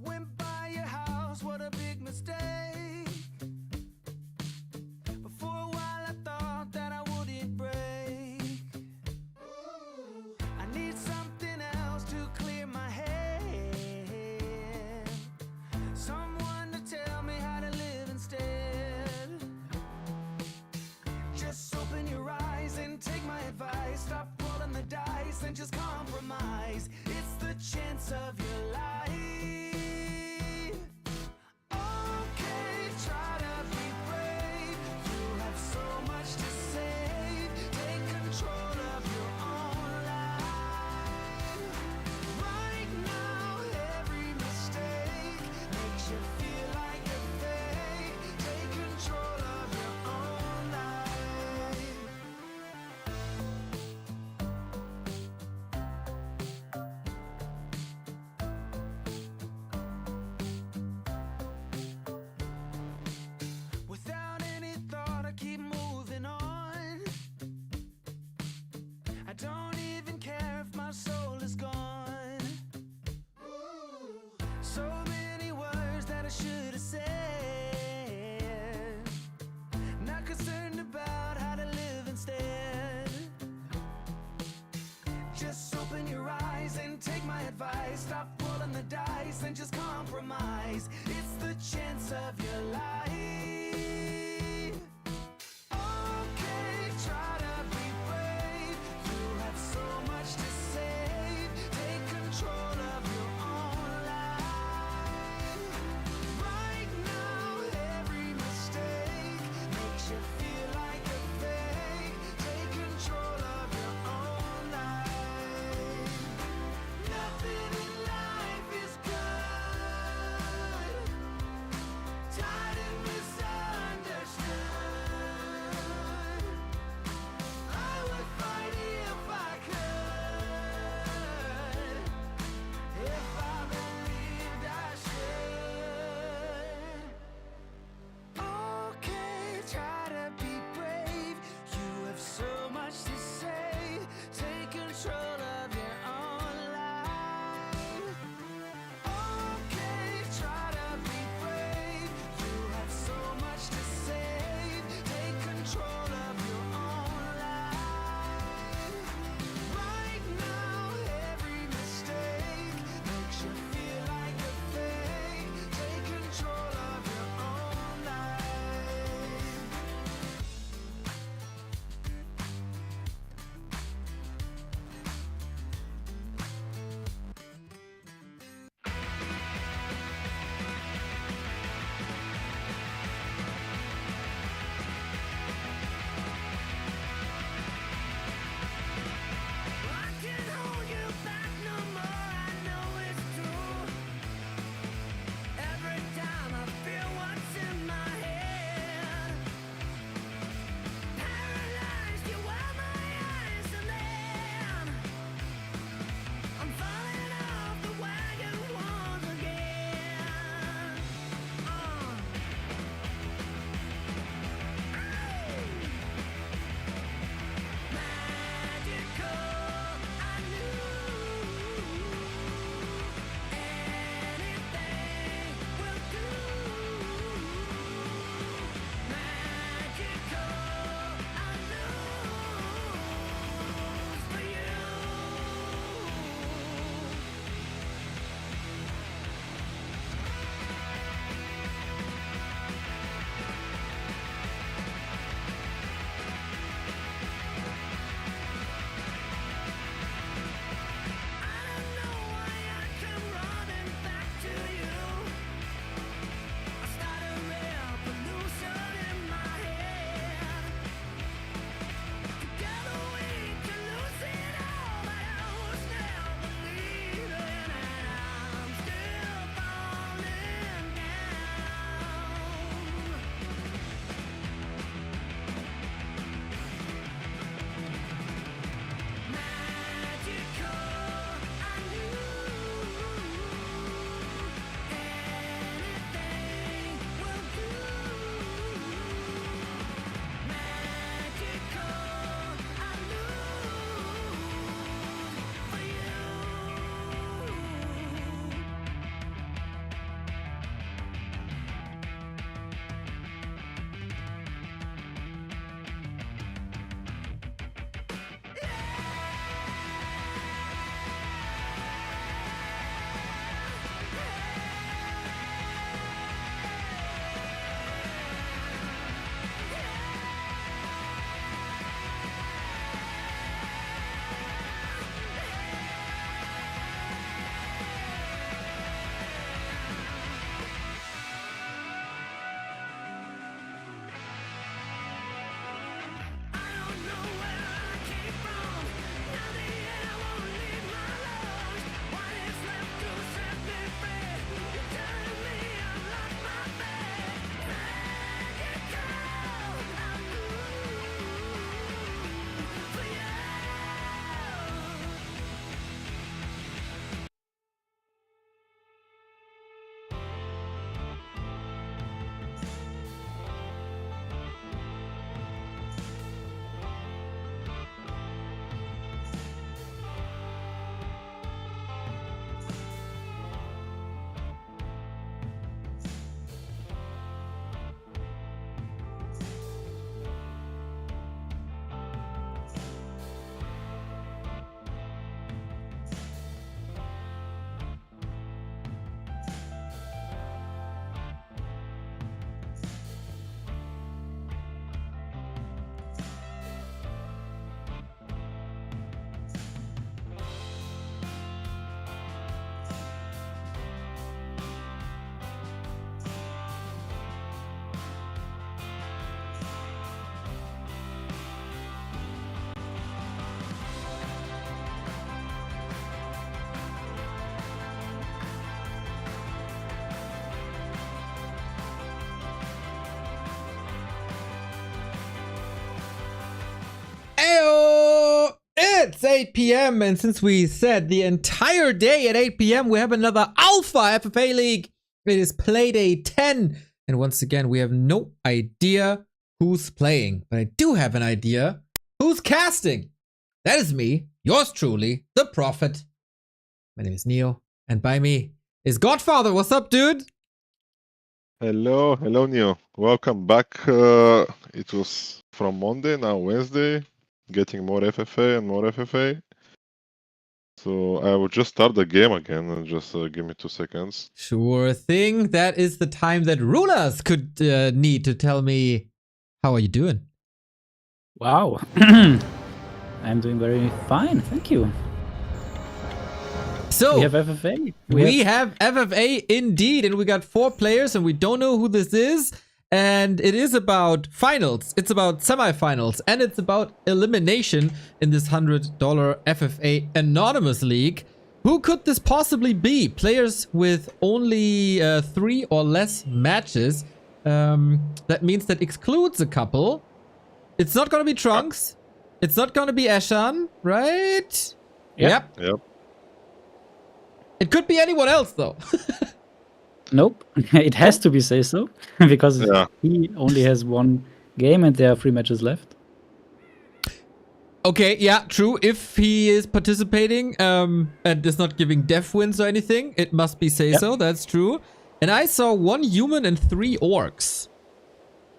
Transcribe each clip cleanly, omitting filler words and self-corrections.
went by your house, what a big mistake. But for a while I thought that I wouldn't break. I need something else to clear my head, someone to tell me how to live instead. Just open your eyes and take my advice. Stop rolling the dice and just compromise. It's the chance of your life. Okay, try to be brave. You have so much to save. Take control of your own life. Right now, every mistake makes you feel like a fake. Take control of your own life. Without any thought, I keep moving on. I don't even care if my soul is gone. So many words that I should have said. Not concerned about how to live instead. Just open your eyes and take my advice. Stop rolling the dice and just compromise. It's the chance of your life. Okay, try to be brave. You have so much to save. Take control of your own life. Right It's 8 p.m. and since we said the entire day at 8 p.m. we have another Alpha FFA League. It is Playday 10. And once again, we have no idea who's playing. But I do have an idea who's casting. That is me, yours truly, the Prophet. My name is Neo. And by me is Godfather. What's up, dude? Hello, Neo. Welcome back. It was from Monday, now Wednesday. Getting more FFA and more FFA. So I will just start the game again and just give me 2 seconds. Sure thing. That is the time that rulers could need to tell me, how are you doing? Wow. I'm doing very fine, thank you. So We have FFA. we have FFA indeed, and we got 4 players, and we don't know who this is. And it is about finals, it's about semifinals, and it's about elimination in this $100 FFA Anonymous League. Who could this possibly be? Players with only 3 or less matches. That means that excludes a couple. It's not going to be Trunks. It's not going to be Eshan, right? Yep. Yep. It could be anyone else, though. Nope, it has to be say so because Yeah. he only has 1 game and there are 3 matches left. Okay, yeah, true. If he is participating and is not giving death wins or anything, it must be say so. That's true. And I saw 1 human and 3 orcs.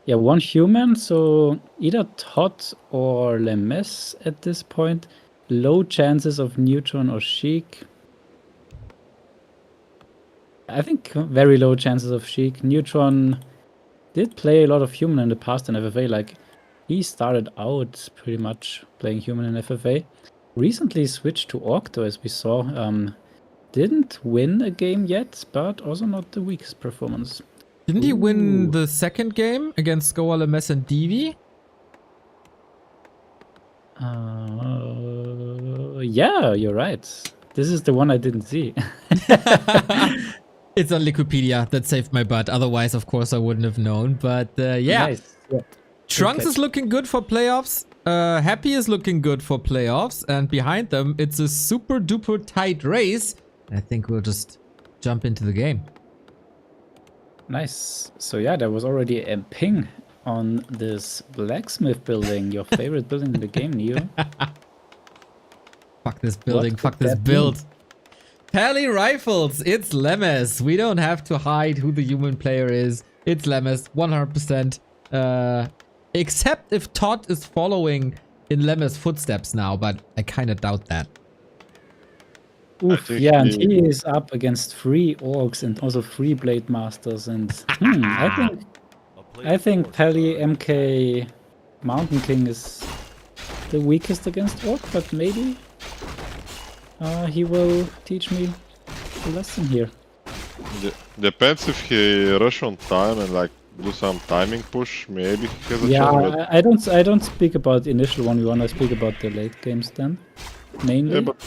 Yeah, 1 human, so either Todd or Lemes at this point. Low chances of Neutron or Sheik. I think very low chances of Sheik. Neutron did play a lot of human in the past in FFA. Like, he started out pretty much playing human in FFA. Recently switched to Orc, though, as we saw. Didn't win a game yet, but also not the weakest performance. Didn't he win Ooh. the second game against Goa, Lemes, and Divi? Yeah, you're right. This is the one I didn't see. It's on Wikipedia. That saved my butt. Otherwise, of course, I wouldn't have known. But yeah. Nice. Yeah. Trunks Okay. is looking good for playoffs. Happy is looking good for playoffs. And behind them, it's a super duper tight race. I think we'll just jump into the game. Nice. So yeah, there was already a ping on this blacksmith building, your favorite building in the game, Neo. Fuck this building. What Fuck could this that build. Pally Rifles. It's Lemes. We don't have to hide who the human player is. It's Lemes. 100%. Except if Todd is following in Lemes' footsteps now, but I kind of doubt that. Oof, think yeah, and he- he is up against 3 orcs and also 3 blade masters. And I think Pally MK Mountain King is the weakest against orc, but maybe he will teach me a lesson here. Depends if he rush on time and like do some timing push. Maybe he has a Yeah, chance. But I don't speak about initial 1v1. I speak about the late games then, mainly. yeah, but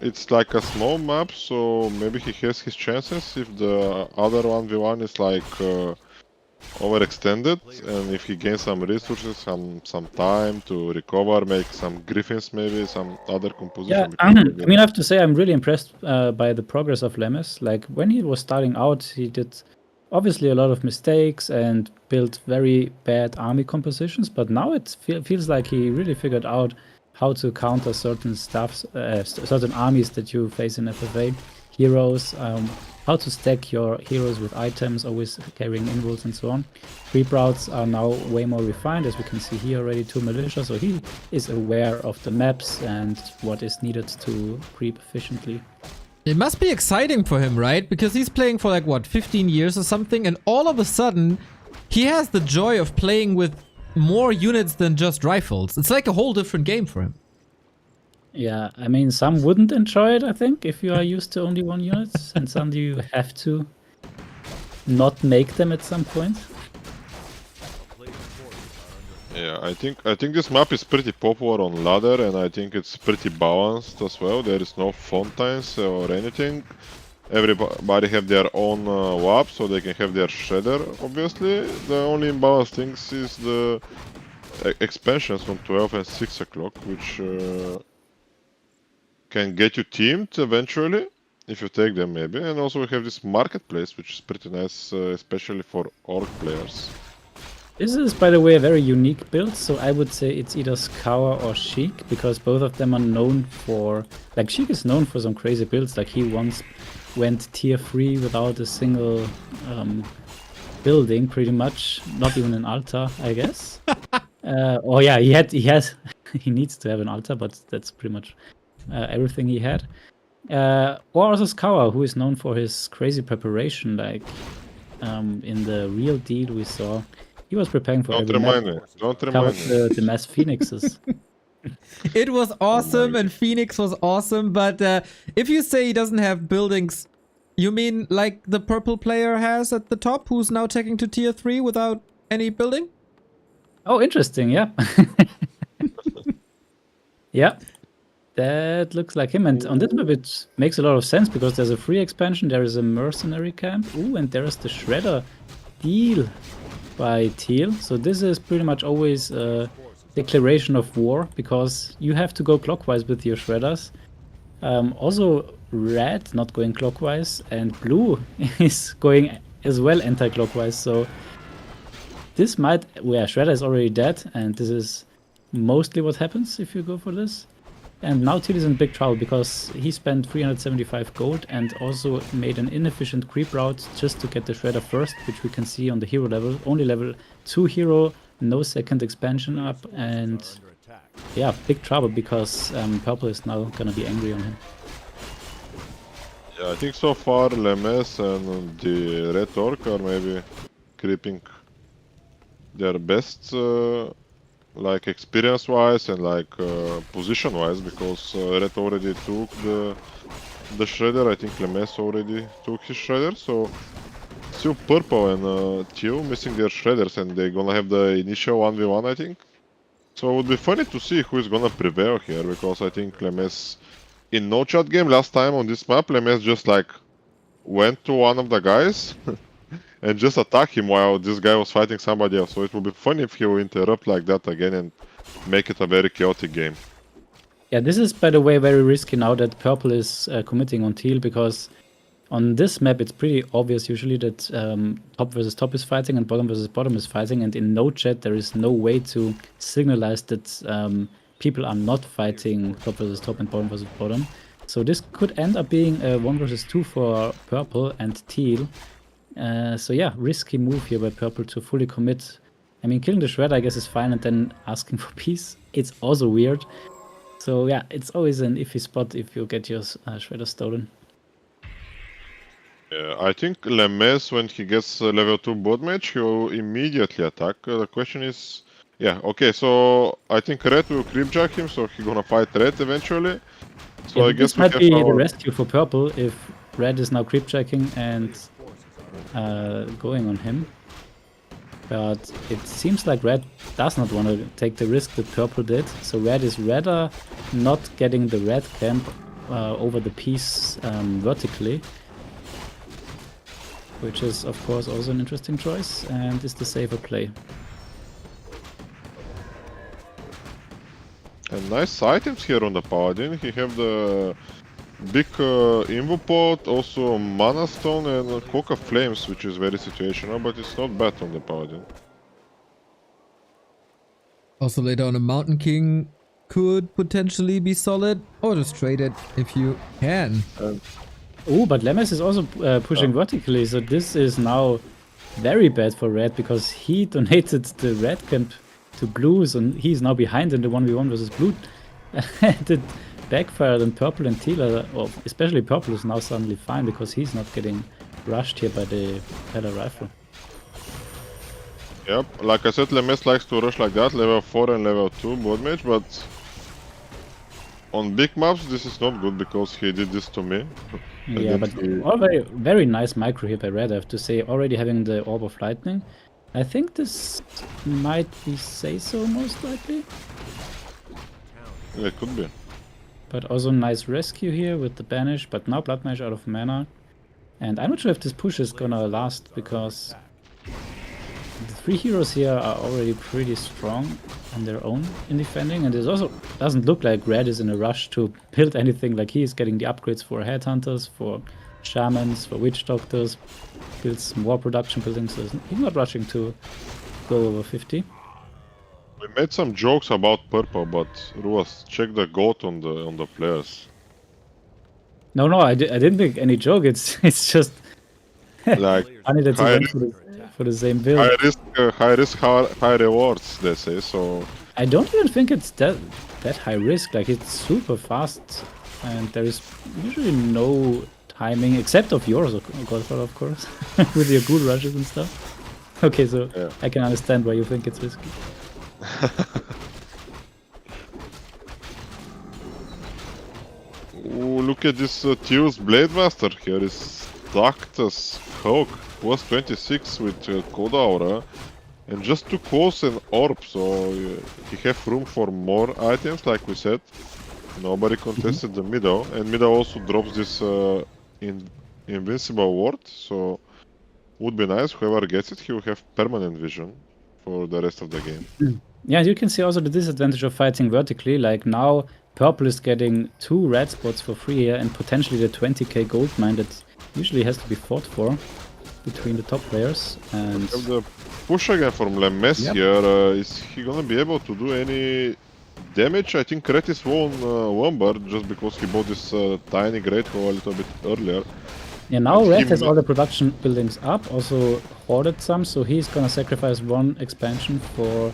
it's like a small map, so maybe he has his chances if the other 1v1 is like overextended, and if he gains some resources, some time to recover, make some griffins, maybe some other composition. Yeah, because maybe- I mean, I have to say I'm really impressed by the progress of Lemes. Like, when he was starting out, he did obviously a lot of mistakes and built very bad army compositions, but now it feels like he really figured out how to counter certain certain armies that you face in FFA. Heroes, how to stack your heroes with items, always carrying invulns and so on. Creep routes are now way more refined, as we can see here already, 2 militia, so he is aware of the maps and what is needed to creep efficiently. It must be exciting for him, right? Because he's playing for like, what, 15 years or something, and all of a sudden, he has the joy of playing with more units than just rifles. It's like a whole different game for him. Yeah, I mean, some wouldn't enjoy it, I think, if you are used to only 1 unit, and some you have to not make them at some point. Yeah, I think this map is pretty popular on ladder, and I think it's pretty balanced as well. There is no fountains or anything. Everybody have their own WAP, so they can have their shredder, obviously. The only imbalanced things is the expansions from 12 and 6 o'clock, which can get you teamed eventually if you take them maybe. And also we have this marketplace, which is pretty nice, especially for orc players. This is, by the way, a very unique build, so I would say it's either Scour or Sheik, because both of them are known for... Like, Sheik is known for some crazy builds, like he once went tier 3 without a single building, pretty much. Not even an altar, I guess. Oh yeah, he needs to have an altar, but that's pretty much everything he had. Or also Scour, who is known for his crazy preparation, like in the real deal we saw. He was preparing for Don't every remind map, me. Don't covered remind me. the mass phoenixes. It was awesome God. and Phoenix was awesome, but if you say he doesn't have buildings, you mean like the purple player has at the top, who's now taking to tier 3 without any building? Oh, interesting, yeah. Yeah, that looks like him. And on this map, it makes a lot of sense because there's a free expansion, there is a mercenary camp. Ooh, and there is the Shredder deal by Teal. So this is pretty much always a declaration of war because you have to go clockwise with your Shredders. Also, red not going clockwise, and blue is going as well anti-clockwise. So this might... Well, Shredder is already dead, and this is mostly what happens if you go for this. And now Teal is in big trouble because he spent 375 gold and also made an inefficient creep route just to get the Shredder first, which we can see on the hero level. Only level 2 hero, no second expansion up, and yeah, big trouble because purple is now gonna be angry on him. Yeah, I think so far Lemes and the red orc are maybe creeping their best, like experience-wise and like position-wise, because red already took the shredder. I think Lemes already took his shredder, so still purple and teal missing their shredders, and they're gonna have the initial 1v1, I think. So it would be funny to see who is gonna prevail here, because I think Lemes in no chat game last time on this map, Lemes just like went to one of the guys and just attack him while this guy was fighting somebody else. So it would be funny if he will interrupt like that again and make it a very chaotic game. Yeah, this is, by the way, very risky now that purple is committing on teal, because on this map it's pretty obvious usually that top versus top is fighting and bottom versus bottom is fighting, and in no chat there is no way to signalize that people are not fighting top versus top and bottom versus bottom. So this could end up being a 1 versus 2 for purple and teal. So yeah, risky move here by purple to fully commit. I mean, killing the shredder I guess is fine, and then asking for peace, it's also weird. So yeah, it's always an iffy spot if you get your shredder stolen. Yeah, I think Lemes, when he gets level 2 bot match, he will immediately attack. The question is... Yeah, okay, so I think red will creepjack him, so he's gonna fight red eventually. So Yeah, I guess this we might have be our... the rescue for purple if red is now creepjacking and going on him. But it seems like red does not want to take the risk that purple did. So red is rather not getting the red camp over the piece vertically. Which is, of course, also an interesting choice and is the safer play. And nice items here on the Paladin. He have the big Invo Pot, also Mana Stone and Coca Flames, which is very situational, but it's not bad on the Paladin. Also later on a Mountain King could potentially be solid, or just trade it if you can. Oh, but Lemes is also pushing vertically, so this is now very bad for red because he donated the red camp to blues and he's now behind in the 1v1 versus blue. It backfired and purple and teal are, or especially purple is now suddenly fine because he's not getting rushed here by the Pella rifle. Yep, like I said, Lemes likes to rush like that, level 4 and level 2 bot mage, but on big maps this is not good because he did this to me. Yeah, but all very nice micro here by red, I have to say, already having the Orb of Lightning. I think this might be say-so most likely. Yeah, it could be. But also nice rescue here with the banish, but now Blood Mage out of mana. And I'm not sure if this push is gonna last because the 3 heroes here are already pretty strong. on their own in defending, and it also doesn't look like Red is in a rush to build anything. Like he is getting the upgrades for headhunters, for shamans, for witch doctors, builds more production buildings. So he's not rushing to go over 50. We made some jokes about purple, but Ruas, check the goat on the players. No, I didn't make any joke. It's just Like funny that he high, went for the same build. high risk, high rewards, they say. So I don't even think it's that high risk. Like it's super fast, and there is usually no timing except of yours, of course, with your good rushes and stuff. Okay, so yeah. I can understand why you think it's risky. Ooh, look at this Teal's Blade Master here. Is stacked as Hulk. Was 26 with Coda Aura. And just took Quos and Orb, so he have room for more items, like we said. Nobody contested the middle. And middle also drops this invincible ward, so would be nice. Whoever gets it, he will have permanent vision for the rest of the game. Yeah, you can see also the disadvantage of fighting vertically. Like now, purple is getting 2 red spots for free here, and potentially the 20k gold mine that usually has to be fought for between the top players. And Have the push again from Lemes Yep. here. Is he gonna be able to do any damage? I think Kretis won one bar just because he bought this tiny Great Hole a little bit earlier. yeah, now And Red he has ma- all the production buildings up, also hoarded some, so he's gonna sacrifice 1 expansion for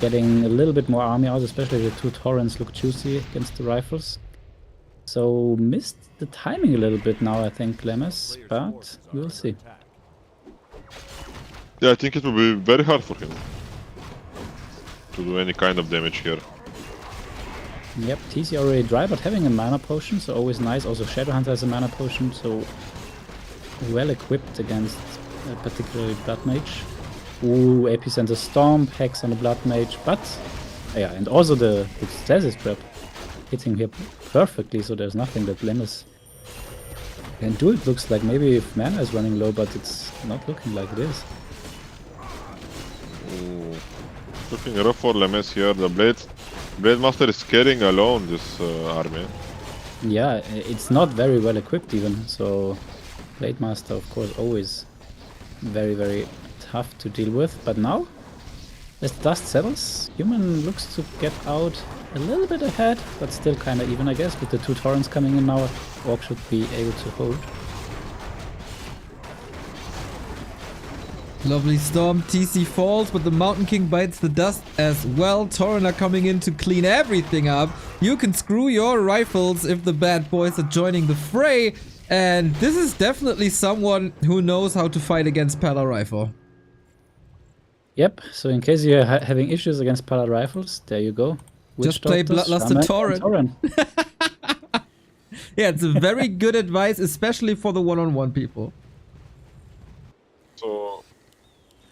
getting a little bit more army out, especially the 2 torrents look juicy against the rifles. So missed the timing a little bit now, I think, Lemes, but we'll see. Yeah, I think it will be very hard for him to do any kind of damage here. Yep, TC already dry, but having a mana potion, so always nice. Also Shadowhunter has a mana potion, so well equipped against particularly Blood Mage. Ooh, Epicenter Storm, Hex on the Blood Mage, but yeah, and also the Decisive trap hitting here perfectly, so there's nothing that Lemes can do. It looks like maybe if mana is running low, but it's not looking like it is. Ooh. Looking rough for Lemes here. The Blade Master is carrying alone this army. Yeah, it's not very well equipped even, so Blade Master, of course, always very, very tough to deal with. But now, as dust settles, Human looks to get out a little bit ahead, but still kind of even, I guess. With the 2 torrents coming in now, Orc should be able to hold. Lovely storm. TC falls, but the Mountain King bites the dust as well. Torrent are coming in to clean everything up. You can screw your rifles if the bad boys are joining the fray. And this is definitely someone who knows how to fight against Pala Rifle. Yep, so in case you're having issues against Pala rifles, there you go. Just play Doctors, Bloodlust Shaman, and Torrent. Yeah, it's a very good advice, especially for the one-on-one people. So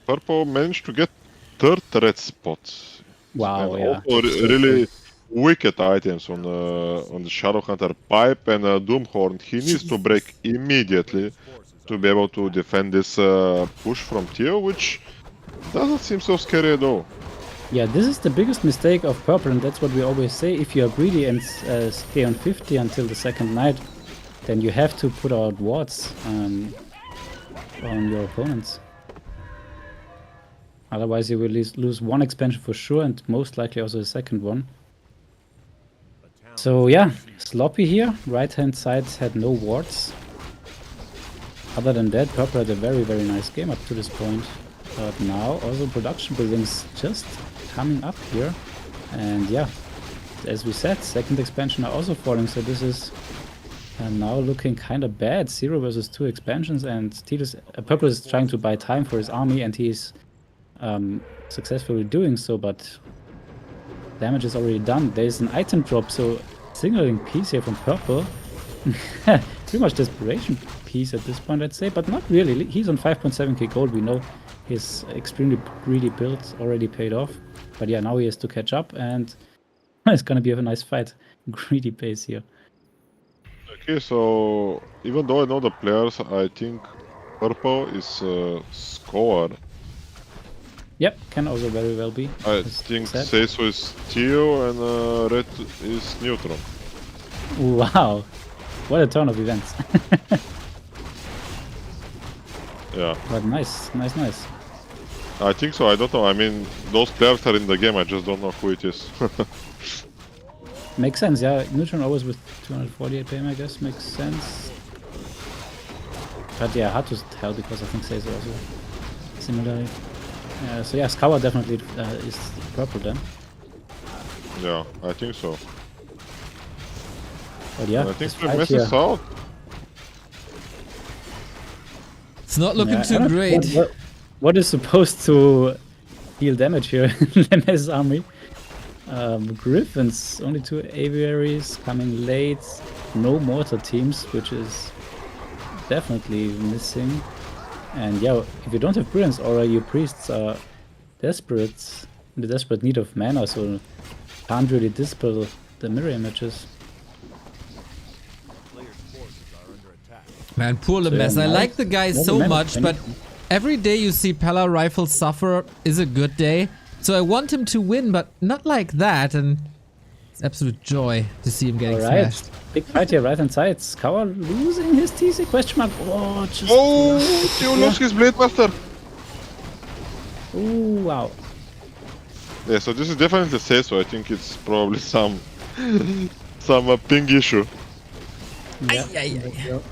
Purple managed to get 3rd red spot. Wow, And yeah. also really wicked items on the Shadowhunter pipe and Doomhorn. He needs to break immediately to be able to defend this push from Theo, which doesn't seem so scary at all. Yeah, this is the biggest mistake of purple, and that's what we always say. If you are greedy and stay on 50 until the second night, then you have to put out wards on your opponents. Otherwise you will lose 1 expansion for sure, and most likely also the second one. So yeah, sloppy here. Right hand side had no wards. Other than that, purple had a very, very nice game up to this point. But now also production buildings just coming up here. And yeah, as we said, second expansion are also falling, so this is now looking kind of bad. 0 versus 2 expansions, and purple is trying to buy time for his army, and he's successfully doing so, but damage is already done. There's an item drop, so signaling peace here from purple. Pretty much desperation piece at this point, I'd say, but not really. He's on 5.7k gold. We know his extremely greedy build already paid off. But yeah, now he has to catch up, and it's gonna be a nice fight. Greedy pace here. Okay, so even though I know the players, I think Purple is scored Yep, can also very well be. I as think said. Seiso is Tio and Red is Neutron. Wow, what a turn of events. Yeah, But nice. I think so. I don't know. I mean, those players are in the game. I just don't know who it is. Makes sense, yeah. Neutron always with 248 PM, I guess, makes sense. But yeah, hard to tell because I think Seiso also similarly. So yeah, Scour definitely is purple then. Yeah, I think so. But yeah, I think this the fight mess here. is out. It's not looking Yeah, I too don't know great. what is supposed to deal damage here in Lemes's army? Griffins, only 2 aviaries coming late. No mortar teams, which is definitely missing. And yeah, if you don't have brilliance aura, your priests are desperate, in the desperate need of mana, so can't really dispel the mirror images. Man, poor So, yeah, Lemess. I nice. like the guy More so mana, much, but every day you see Pella Rifle suffer is a good day. So I want him to win, but not like that. And it's absolute joy to see him getting Alright, smashed. big fight here, right hand side. Scour losing his TC question mark. Oh, just Oh, Tio lost his Blade Master. ooh, wow. Yeah, so this is definitely Seiso. I think it's probably some ping issue. Yeah,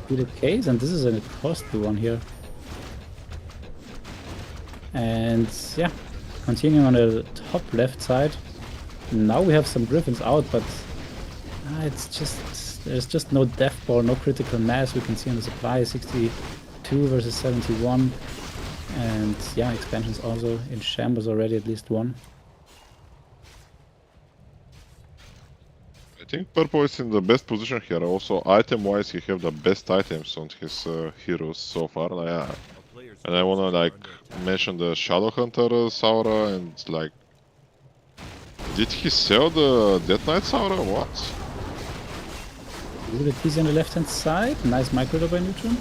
be the case, and this is a costly one here. And yeah, continuing on the top left side. Now we have some Griffins out, but it's just there's just no death ball, no critical mass. We can see on the supply 62 versus 71, and yeah, expansions also in shambles already at least one. I think Purple is in the best position here. Also, item-wise, he have the best items on his heroes so far. Yeah. And I wanna like mention the Shadow Hunter Saura and like, did he sell the Death Knight Saura? What? Ooh, the TC on the left hand side. Nice micro by Neutron.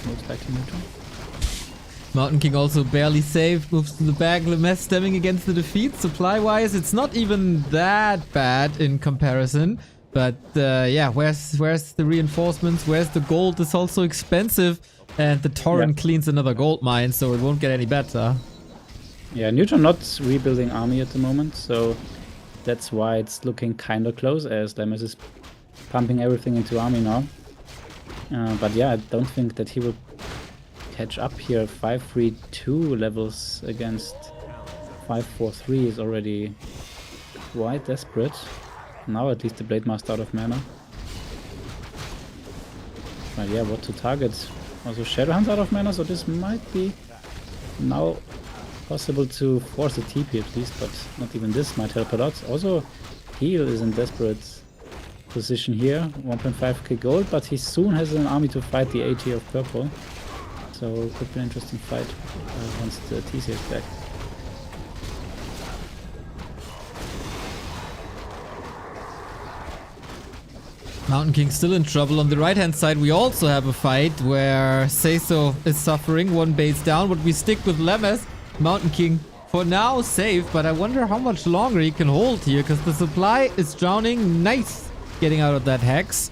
Most likely Neutron. Mountain King also barely saved, moves to the back. Lemess stemming against the defeat. Supply-wise, it's not even that bad in comparison. But yeah, where's the reinforcements? Where's the gold? It's also expensive. And the Torrent cleans another gold mine, so it won't get any better. Yeah, Neutron not rebuilding army at the moment, so that's why it's looking kind of close, as Lemmes is pumping everything into army now. But yeah, I don't think that he will catch up here. 532 levels against 543 is already quite desperate. Now at least the Blade Master out of mana. But yeah, what to target? Also Shadowhunt's out of mana, so this might be now possible to force a TP at least, but not even this might help a lot. Also, Heal is in desperate position here, 1.5k gold, but he soon has an army to fight the AT of purple. So it could be an interesting fight once the TC is back. Mountain King still in trouble. On the right hand side we also have a fight where Seiso is suffering, one base down, but we stick with Lemmes. Mountain King for now safe, but I wonder how much longer he can hold here, because the supply is drowning. Nice getting out of that hex.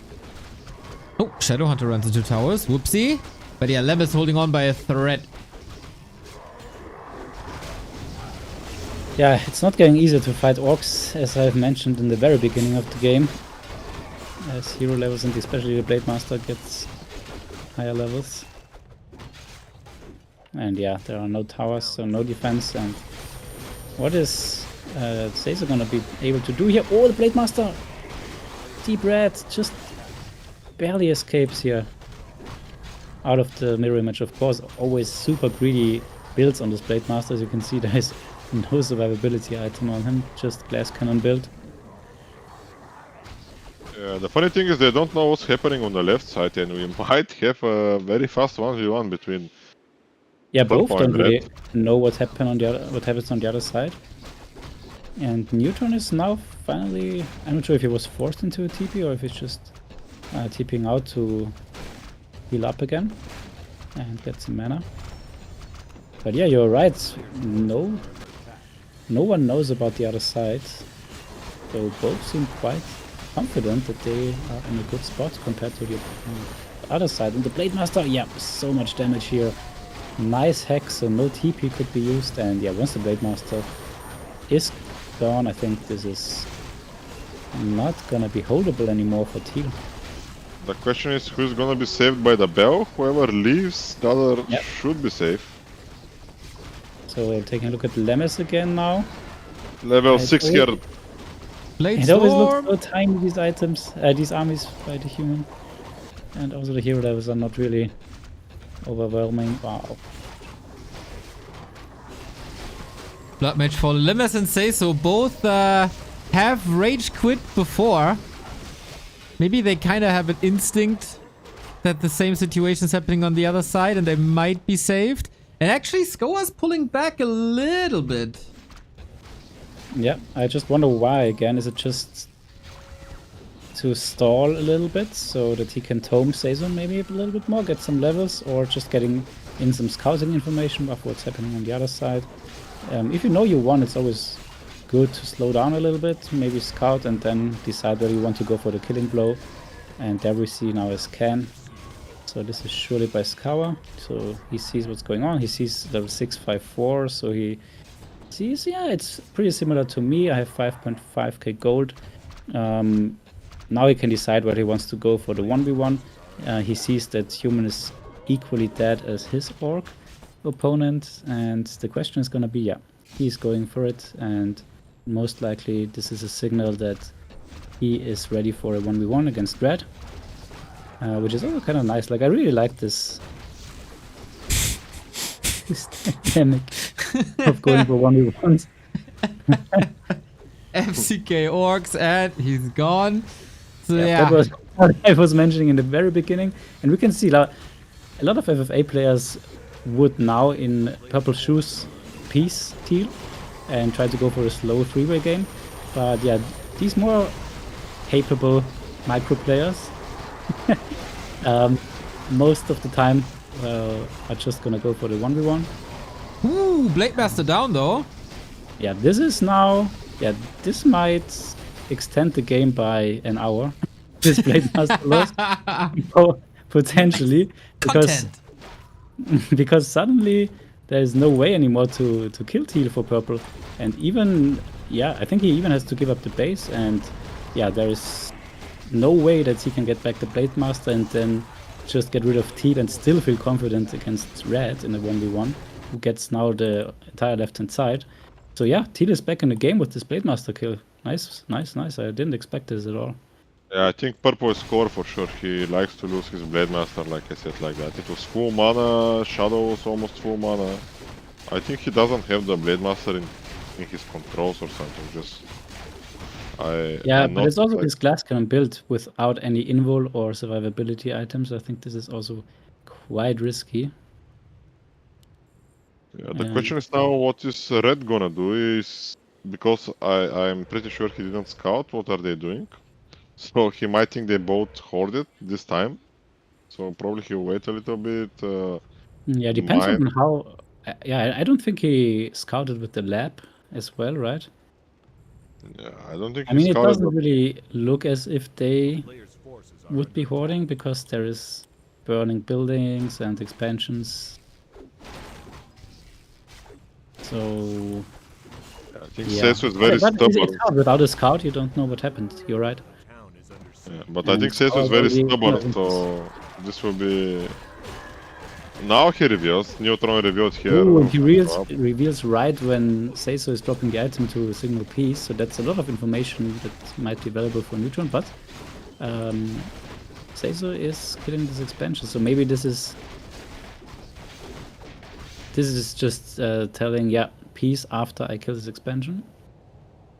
Oh, Shadowhunter runs into towers. Whoopsie. But yeah, Lemmes holding on by a thread. Yeah, it's not getting easier to fight orcs, as I've mentioned in the very beginning of the game. As hero levels and especially the Blade Master gets higher levels. And yeah, there are no towers, so no defense. And what is Seiso gonna be able to do here? Oh, the Blade Master! Deep Red just barely escapes here. Out of the mirror image, of course. Always super greedy builds on this Blade Master. As you can see, there is no survivability item on him, just glass cannon build. Yeah, the funny thing is they don't know what's happening on the left side, and we might have a very fast 1v1 between. Yeah, both Purple don't and really red. know what happens on the other side. And Neutron is now finally, I'm not sure if he was forced into a TP or if he's just TPing out to heal up again. and get some mana. But yeah, you're right. No one knows about the other side. So both seem quite confident that they are in a good spot compared to the other side. And the Blade Master, yeah, so much damage here. Nice hack, so no TP could be used. And yeah, once the Blade Master is gone, I think this is not gonna be holdable anymore for teal. The question is who's gonna be saved by the bell? Whoever leaves, the other Yep. should be safe. So we're taking a look at Lemes again now. Level It's 6 always- here. Blade It always Storm. looks so tiny, these items, these armies by the human. And also the hero levels are not really overwhelming. Wow. Blood Mage for Limes and Seiso both have rage quit before. Maybe they kind of have an instinct that the same situation is happening on the other side and they might be saved. And actually, Skoa's pulling back a little bit. Yeah, I just wonder why again. Is it just to stall a little bit so that he can tome Seiso maybe a little bit more, get some levels, or just getting in some scouting information of what's happening on the other side? If you know you won, it's always good to slow down a little bit, maybe scout and then decide whether you want to go for the killing blow. And there we see now a scan. So this is surely by Skawa. So he sees what's going on. He sees level 654, so he sees, yeah, it's pretty similar to me. I have 5.5k gold. Now he can decide whether he wants to go for the 1v1. He sees that human is equally dead as his orc opponent, and the question is gonna be, yeah, he's going for it, and most likely this is a signal that he is ready for a 1v1 against Red, which is also kind of nice. Like, I really like this dynamic of going for 1v1s. FCK Orcs and he's gone. So yeah. That was what I was mentioning in the very beginning, and we can see a lot of FFA players would now in purple shoes piece teal and try to go for a slow three-way game, but yeah, these more capable micro players most of the time are just gonna go for the 1v1. Ooh, Blade Master down though. Yeah, this is now, yeah, this might extend the game by an hour. This Blade Master loss. Potentially, because suddenly there is no way anymore to kill teal for purple, and even, yeah, I think he even has to give up the base, and yeah, there is no way that he can get back the Blade Master and then just get rid of teal and still feel confident against red in a 1v1, who gets now the entire left hand side. So yeah, teal is back in the game with this Blade Master kill. Nice, nice, nice. I didn't expect this at all. Yeah, I think purple is core for sure. He likes to lose his Blade Master, like I said, like that. It was full mana, Shadow was almost full mana. I think he doesn't have the Blade Master in his controls or something. Just Yeah, I'm but not it's also like- this glass cannon build without any invul or survivability items. I think this is also quite risky. Yeah, the question is now, what is red gonna do? Is because I'm pretty sure he didn't scout. What are they doing? So he might think they both hoard it this time. So probably he'll wait a little bit. Yeah, depends My- on how. Yeah, I don't think he scouted with the lab as well, right? Yeah, I don't think I he mean, it scouted. doesn't But really look as if they would be hoarding because there is burning buildings and expansions. So I think yeah, Seisu is very but stubborn. it's hard. Without a scout, you don't know what happened. You're right. Yeah, but I And think Seisu is very probably- stubborn, so this will be. Now he reveals. Neutron revealed here. Ooh, and he Up. reveals right when Seiso is dropping the item to a single piece, so that's a lot of information that might be valuable for Neutron, but Seiso is killing this expansion, so maybe this is just telling, yeah, peace after I kill this expansion.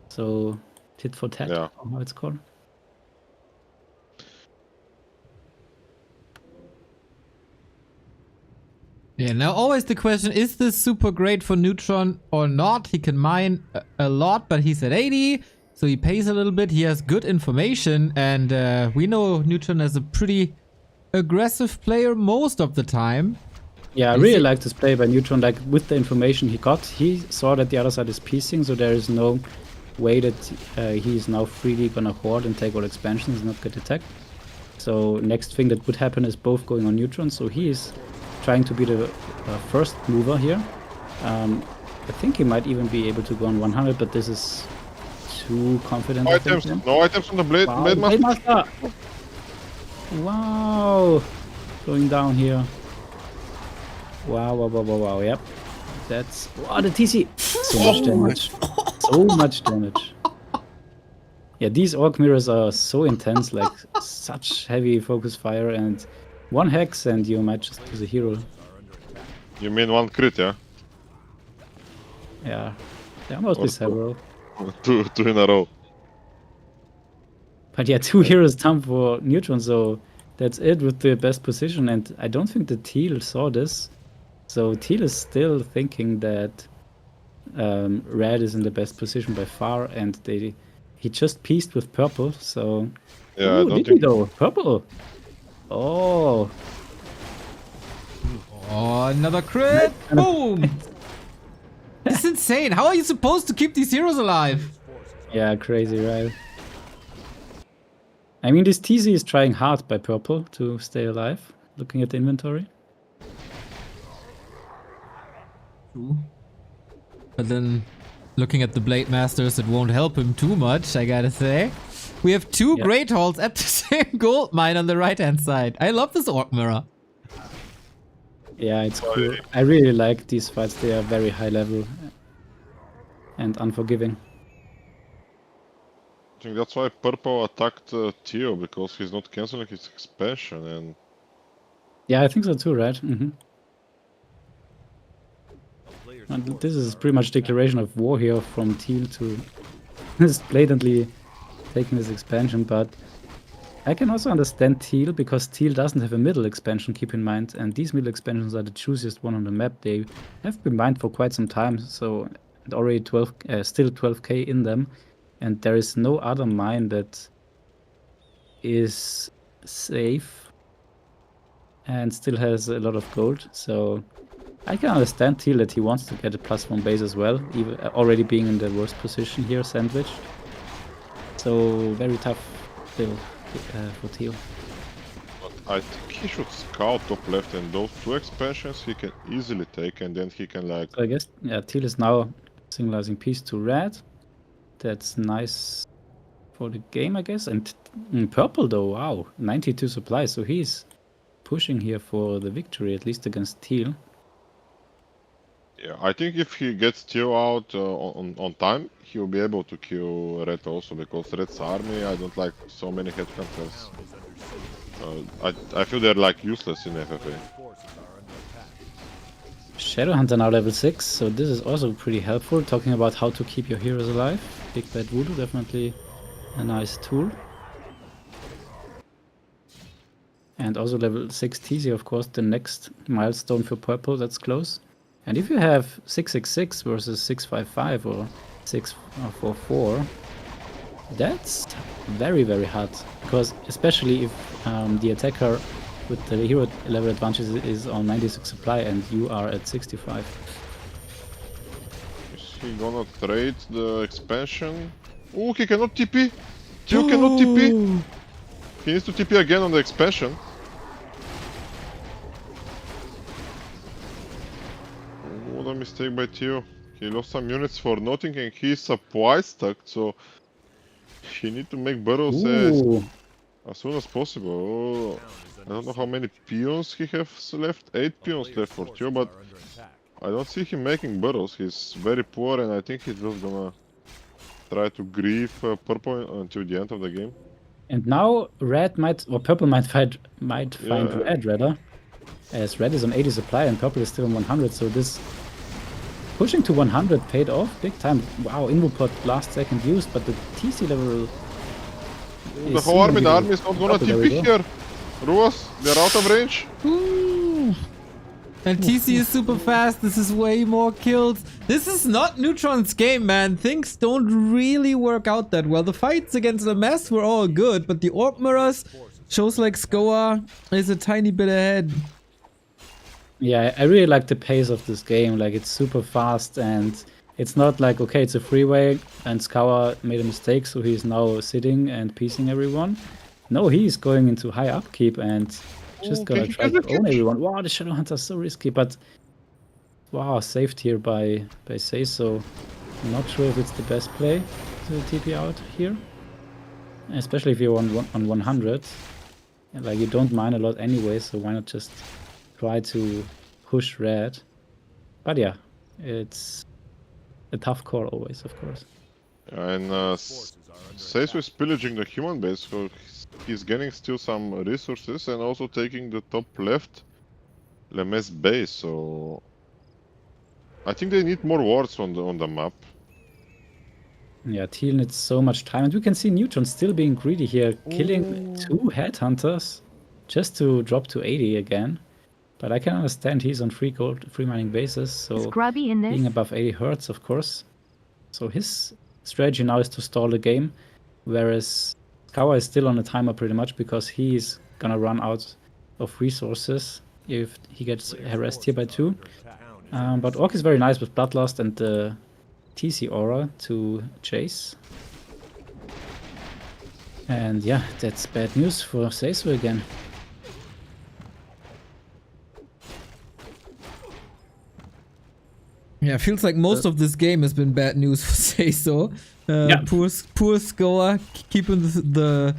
So tit for tat, Yeah. or how it's called. Yeah, now always the question, is this super great for Neutron or not? He can mine a lot, but he's at 80, so he pays a little bit. He has good information, and we know Neutron as a pretty aggressive player most of the time. Yeah, I Is really it- like this play by Neutron. Like with the information he got, he saw that the other side is piecing, so there is no way that he is now freely gonna hoard and take all expansions and not get attacked. So next thing that would happen is both going on Neutron. So he is trying to be the first mover here. I think he might even be able to go on 100, but this is too confident. No I think, items, yeah. no items on the blade, Wow, blade Blade master. Master! Wow! Going down here. Wow, wow, wow, wow, wow, yep. That's... Wow, the TC! So much damage. So much damage. Yeah, these orc mirrors are so intense, like such heavy focus fire, and one hex and you might just lose a hero. You mean one crit, yeah? Yeah, there must Or be two. several. Two in a row. But yeah, 2 heroes down for Neutron, so that's it with the best position, and I don't think the Teal saw this. So Teal is still thinking that Red is in the best position by far, and he just pieced with Purple, so... Yeah, I Ooh, don't did he think. though? Purple! Oh! Oh, another crit! Boom! This is insane. How are you supposed to keep these heroes alive? Yeah, crazy, right? I mean, this TZ is trying hard by Purple to stay alive, looking at the inventory. But then, looking at the Blade Masters, it won't help him too much, I gotta say. We have 2 Yeah. Great Halls at the same gold mine on the right-hand side. I love this Orc Mirror. Yeah, it's cool. I really like these fights. They are very high level and unforgiving. I think that's why Purple attacked Theo, because he's not canceling his expansion, and Yeah, I think so too, right? And this is pretty much declaration of war here from Teal to just blatantly taking this expansion, but I can also understand Teal because Teal doesn't have a middle expansion, keep in mind, and these middle expansions are the choosiest one on the map. They have been mined for quite some time, so and already still 12k in them, and there is no other mine that is safe and still has a lot of gold. So I can understand Teal that he wants to get a +1 base as well, even already being in the worst position here, sandwiched. So very tough build for Teal. but I think he should scout top left, and those 2 expansions he can easily take, and then he can like. So I guess, yeah, Teal is now signalizing peace to Red. That's nice for the game, I guess. And Purple, though, wow, 92 supply. So he's pushing here for the victory, at least against Teal. Yeah, I think if he gets Theo out on time, he will be able to kill Red also, because Red's army, I don't like so many headhunters. I feel they're like useless in FFA. Shadowhunter now level 6, so this is also pretty helpful, talking about how to keep your heroes alive. Big Bad Voodoo, definitely a nice tool. And also level 6 TZ, of course, the next milestone for Purple, that's close. And if you have 666 versus 655 or 644, that's very, very hard. Because especially if the attacker with the hero level advantage is on 96 supply and you are at 65. Is he gonna trade the expansion? Oh, he cannot TP! Theo cannot TP! He needs to TP again on the expansion. What a mistake by Theo. He lost some units for nothing, and he's supply stuck, so he need to make burrows Ooh. as soon as possible. Oh, I don't know how many peons he has left. 8 peons left for Theo, but I don't see him making burrows. He's very poor, and I think he's just gonna try to grieve Purple until the end of the game. And now Red might, or Purple might find Yeah. Red rather, as Red is on 80 supply and Purple is still on 100. So this pushing to 100 paid off big time. Wow, Invoport last second used, but the TC level. The whole army, the army is not gonna Purple, there we TP go. here. Ruas, they're out of range. Ooh. And TC is super fast. This is way more kills. This is not Neutron's game, man. Things don't really work out that well. The fights against the mess were all good, but the Orc Mirrors shows like Skoa is a tiny bit ahead. Yeah, I really like the pace of this game. Like, it's super fast, and it's not like, okay, it's a freeway and Skawa made a mistake, so he's now sitting and piecing everyone. No, he's going into high upkeep and just Okay, gonna he try has a to own catch. everyone. Wow, the Shadow Hunter's so risky, but wow, saved here by Say So. I'm not sure if it's the best play to TP out here, especially if you're on 100. And, like, you don't mine a lot anyway, so why not just try to push red? But yeah, it's a tough call always, of course. And Seisu is pillaging the human base, so he's getting still some resources and also taking the top left Lemes base. So I think they need more wards on the map. Yeah, Teal needs so much time, and we can see Neutron still being greedy here, killing 2 headhunters just to drop to 80 again. But I can understand he's on free gold, free mining basis, so Scrubby in this. being above 80 hurts, of course. So his strategy now is to stall the game, whereas Kawa is still on a timer pretty much because he's gonna run out of resources if he gets harassed here by 2. But Orc is very nice with Bloodlust and the TC aura to chase. And yeah, that's bad news for Seisu again. Yeah, feels like most of this game has been bad news for Seiso. Yeah. Poor Scoa keeping the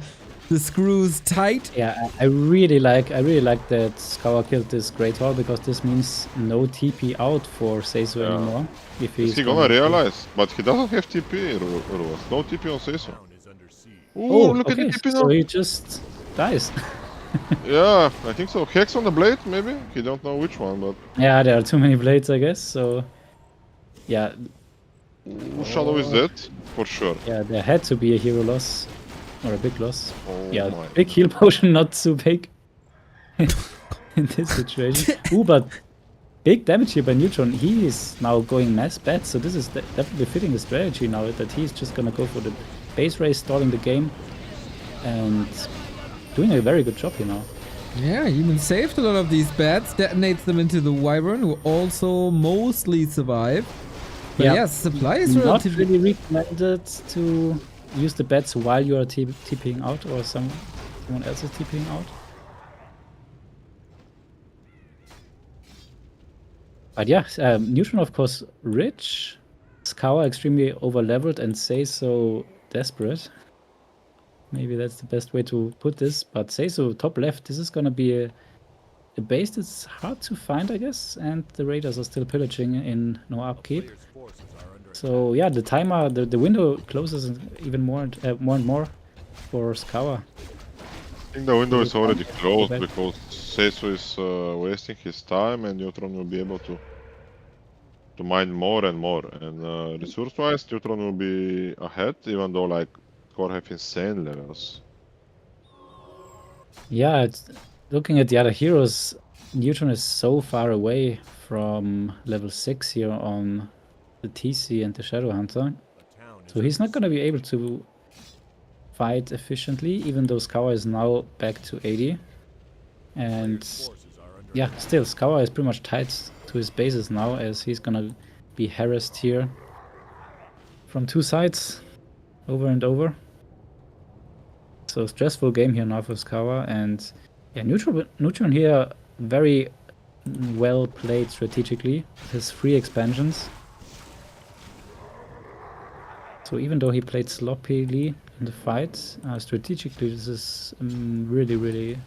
screws tight. Yeah, I really like that Skawa killed this Great Hall because this means no TP out for Seisu anymore. If Is he gonna realize? But he doesn't have TP, Ruas. No TP on Seisu. Oh, Look okay, at the TP so now. he just dies. Yeah, I think so. Hex on the blade, maybe? He don't know which one, but Yeah, there are too many blades, I guess. So yeah, Shadow is dead, for sure. yeah, there had to be a hero loss or a big loss. Oh Yeah, my. big heal potion, not so big in this situation. Ooh, but big damage here by Neutron. He is now going mass bad, so this is definitely fitting the strategy now that he's just gonna go for the base race, stalling the game, and doing a very good job here now. Yeah, he even saved a lot of these bats, detonates them into the Wyvern, who also mostly survive. But Yeah. yeah, supply is Not relatively... really recommended to use the bats while you are TPing out or someone else is TPing out. But yeah, Neutron of course rich, Skawa extremely over-leveled and Seiso desperate. Maybe that's the best way to put this, but Seiso top left, this is gonna be a base that's hard to find, I guess, and the raiders are still pillaging in no upkeep. So yeah, the timer, the window closes even more and more for Skawa. I think the window is already closed back. because Seisu is wasting his time and Neutron will be able to mine more and more. And resource-wise, Neutron will be ahead, even though like Core have insane levels. Yeah, looking at the other heroes, Neutron is so far away from level 6 here on the TC and the Shadow Hunter. So he's not going to be able to fight efficiently, even though Skawa is now back to 80. And yeah, still, Skawa is pretty much tied to his bases now, as he's going to be harassed here from 2 sides over and over. So stressful game here now for Skawa, and yeah, Neutron here very well played strategically. His 3 expansions. So even though he played sloppily in the fight, strategically this is really, really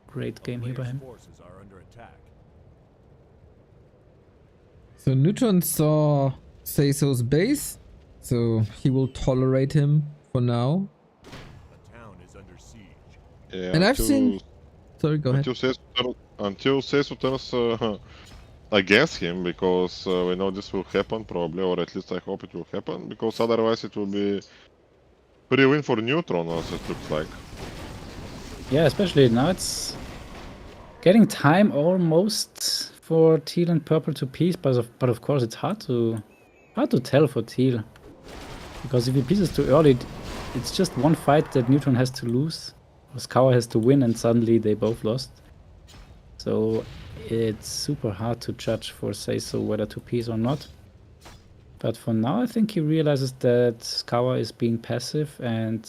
great game here by him. So Neutron saw Seiso's base, so he will tolerate him for now. Yeah, And I've seen... Sorry, go ahead. Until Seisu turns against him, because we know this will happen probably, or at least I hope it will happen, because otherwise it will be pretty win for Neutron, as it looks like. Yeah, especially now it's getting time almost for Teal and Purple to piece, but of course it's hard to tell for Teal, because if he pieces too early, it's just one fight that Neutron has to lose, or Skawa has to win, and suddenly they both lost. So it's super hard to judge for Seiso whether to piece or not. But for now, I think he realizes that Skawa is being passive and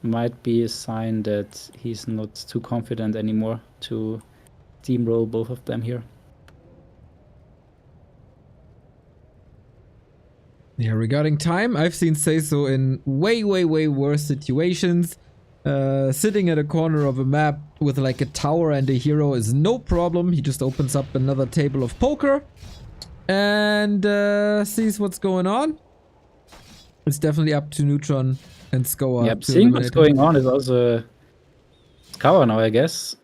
might be a sign that he's not too confident anymore to steamroll both of them here. Yeah, regarding time, I've seen Seiso in way worse situations. Sitting at a corner of a map with like a tower and a hero is no problem. He just opens up another table of poker and sees what's going on. It's definitely up to Neutron and Skoa. Yep, to seeing what's eliminate him. going on is also Skawa now, I guess.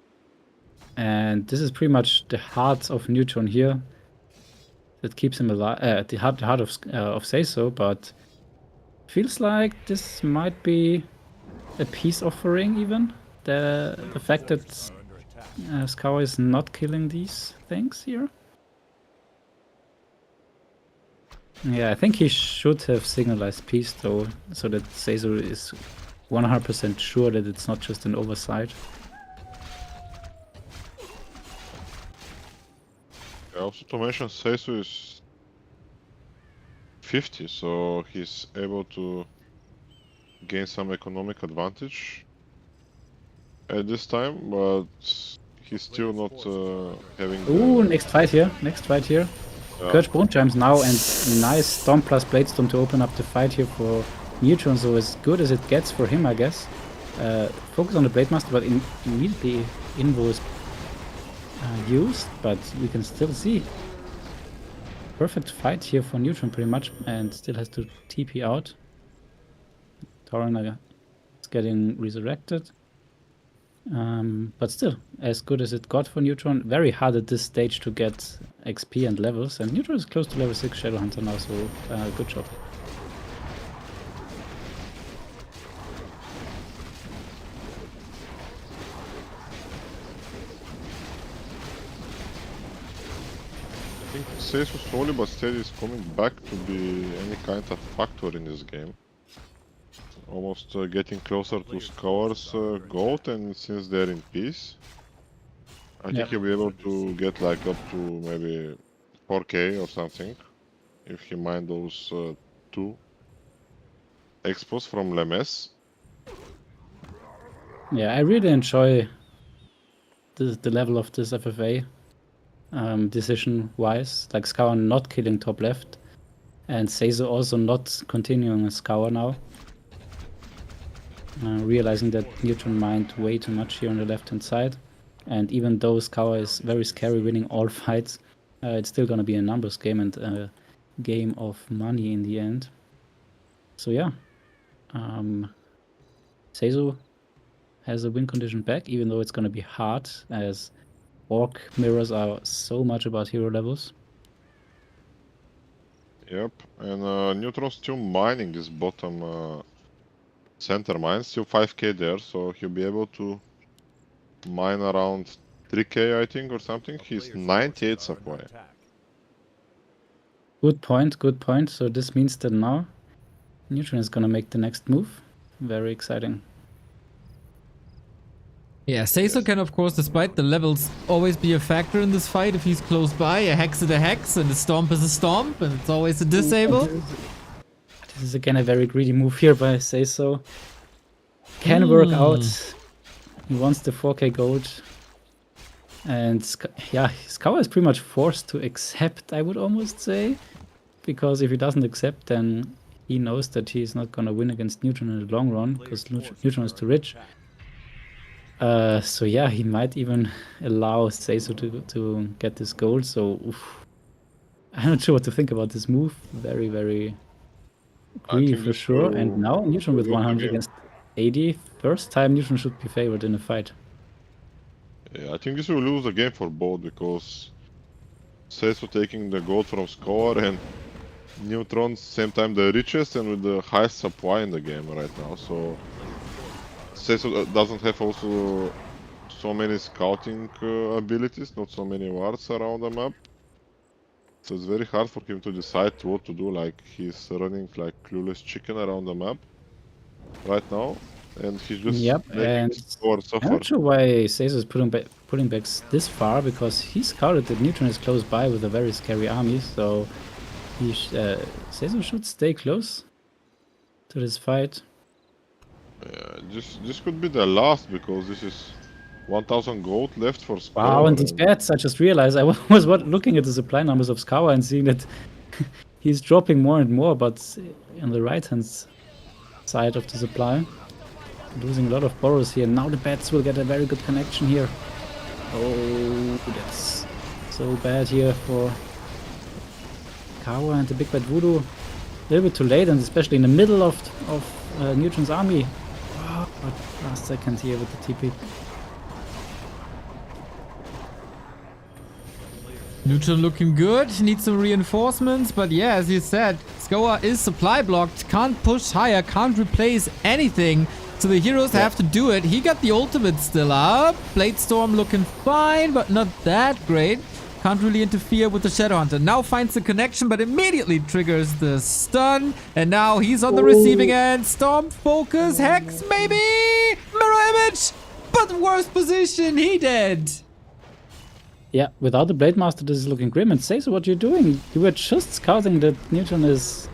And this is pretty much the heart of Neutron here that keeps him alive, the heart of Seiso, but feels like this might be a peace offering even. The fact that Skawa is not killing these things here. Yeah, I think he should have signalized peace though, so that Seiso is 100% sure that it's not just an oversight. Yeah, also to mention, Seisu is 50, so he's able to gain some economic advantage at this time, but he's still not having. Ooh, next fight here. Yeah. Curse Bone Chimes now, and nice Storm plus Bladestorm to open up the fight here for Neutron, so as good as it gets for him, I guess. Focus on the Blade Master, but immediately Invo is used, but we can still see. Perfect fight here for Neutron pretty much, and still has to TP out. Torrent is getting resurrected. But still, as good as it got for Neutron. Very hard at this stage to get XP and levels, and Neutron is close to level 6 Shadowhunter now, so good job. I think Seisu slowly but steady is coming back to be any kind of factor in this game. Almost getting closer to Scour's gold, and since they're in peace, I think he'll be able to get like up to maybe 4k or something if he mine those 2 expos from Lemes. Yeah, I really enjoy the level of this FFA decision-wise. Like Scour not killing top left, and Seiso also not continuing as Scour now. Realizing that Neutron mined way too much here on the left-hand side. And even though Scour is very scary winning all fights, it's still gonna be a numbers game and a game of money in the end. So yeah, Seiso has a win condition back, even though it's gonna be hard, as Orc mirrors are so much about hero levels. Yep, and Neutron's still mining this bottom center mine, still 5k there, so he'll be able to mine around 3k, I think, or something. He's 98 supply. Good point, good point. So this means that now Neutron is gonna make the next move. Very exciting. Yeah, Seiso can of course, despite the levels, always be a factor in this fight if he's close by. A hex is a hex, and a stomp is a stomp, and it's always a disable. This is again a very greedy move here by Seiso. Can work out. He wants the 4k gold. And yeah, Skawa is pretty much forced to accept, I would almost say. Because if he doesn't accept, then he knows that he's not gonna win against Neutron in the long run, because Neutron is too rich. So yeah, he might even allow Seiso to get this gold, so oof. I'm not sure what to think about this move. Very, very greedy for sure. And now Neutron with 100 against 80. First time Neutron should be favored in a fight. Yeah, I think this will lose the game for both, because Seiso taking the gold from Score and Neutron same time the richest and with the highest supply in the game right now. So Seiso doesn't have also so many scouting abilities, not so many wards around the map. So it's very hard for him to decide what to do, like he's running like clueless chicken around the map right now. and he's just Yep, making and Scour I'm suffer. not sure why Seiso is pulling back this far, because he scouted that Neutron is close by with a very scary army, so Seiso should stay close to this fight. This could be the last, because this is 1000 gold left for Scour. Wow, and these bets, I just realized I was looking at the supply numbers of Scour and seeing that he's dropping more and more, but on the right-hand side of the supply. Losing a lot of borrows here. Now the bats will get a very good connection here. Oh, that's so bad here for Kawa and the Big Bad Voodoo. A little bit too late, and especially in the middle of Neutron's army. Oh, but last second here with the TP. Neutron looking good, needs some reinforcements, but yeah, as you said, Scour is supply blocked, can't push higher, can't replace anything. So the heroes have to do it. He got the ultimate still up. Blade Storm looking fine, but not that great. Can't really interfere with the Shadowhunter. Now finds the connection, but immediately triggers the stun. And now he's on the receiving end. Storm Focus, Hex maybe? Mirror Image! But worst position, he dead. Yeah, without the Blade Master, this is looking grim. And Seiso, what you're doing? You were just scouting that Neutron is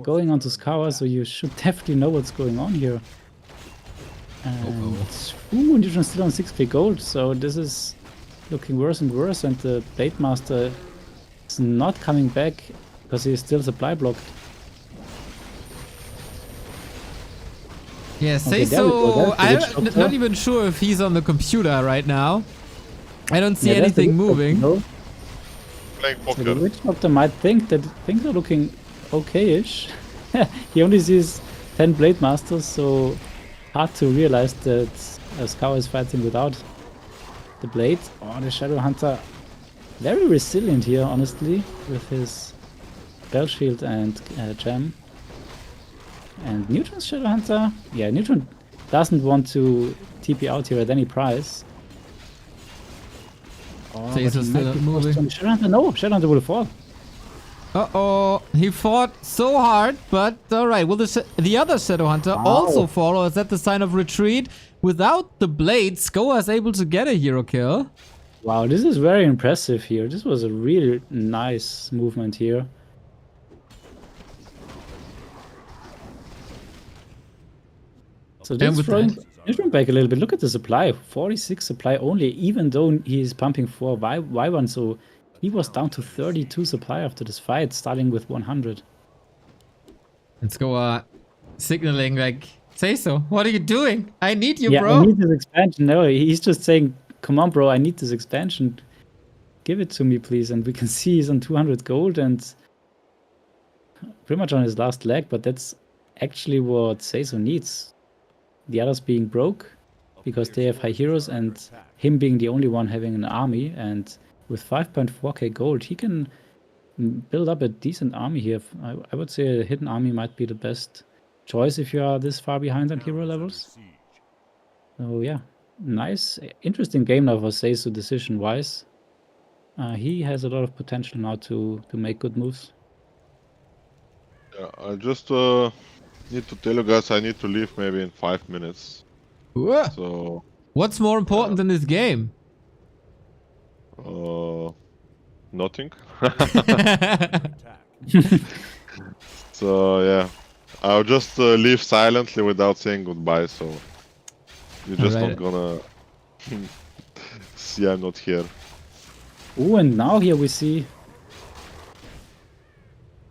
going on to Scour, so you should definitely know what's going on here. And ooh, Neutron's still on 6k gold, so this is looking worse and worse, and the Blade Master is not coming back because he is still supply blocked. Yeah, Okay, there we go. Seiso, There's the I'm witch not doctor. even sure if he's on the computer right now. I don't see Yeah, there's the anything witch doctor, moving. though. Playing So the poker. Witch Doctor might think that things are looking okay-ish. He only sees 10 Blade Masters, so hard to realize that Scour is fighting without the blade. Oh, the Shadow Hunter, very resilient here, honestly, with his Bell Shield and Gem. And Neutron's Shadow Hunter, yeah, Neutron doesn't want to TP out here at any price. Oh, but he Seiso's still might be not forced moving. to- Shadow Hunter, no, Shadow Hunter will fall. Uh-oh, he fought so hard, but alright, will the other Shadowhunter also fall, or is that the sign of retreat? Without the blade, Scour is able to get a hero kill. Wow, this is very impressive here. This was a really nice movement here. So this And is with throwing that- Neutron back a little bit. Look at the supply, 46 supply only, even though he is pumping 4 Y1, so he was down to 32 supply after this fight, starting with 100. And Scour signaling like, Seiso, what are you doing? I need you, Yeah, bro. I need this expansion. No, he's just saying, come on, bro, I need this expansion. Give it to me, please. And we can see he's on 200 gold and pretty much on his last leg, but that's actually what Seiso needs. The others being broke because they have high heroes, and him being the only one having an army. And with 5.4k gold, he can build up a decent army here. I would say a hidden army might be the best choice if you are this far behind on hero levels. So yeah, nice, interesting game now for Seiso decision-wise. He has a lot of potential now to make good moves. Yeah, I just need to tell you guys I need to leave maybe in 5 minutes. Whoa. So, What's more important than this game? nothing. So yeah, I'll just leave silently without saying goodbye. So you're just Alright. not gonna see I'm not here. Oh, and now here we see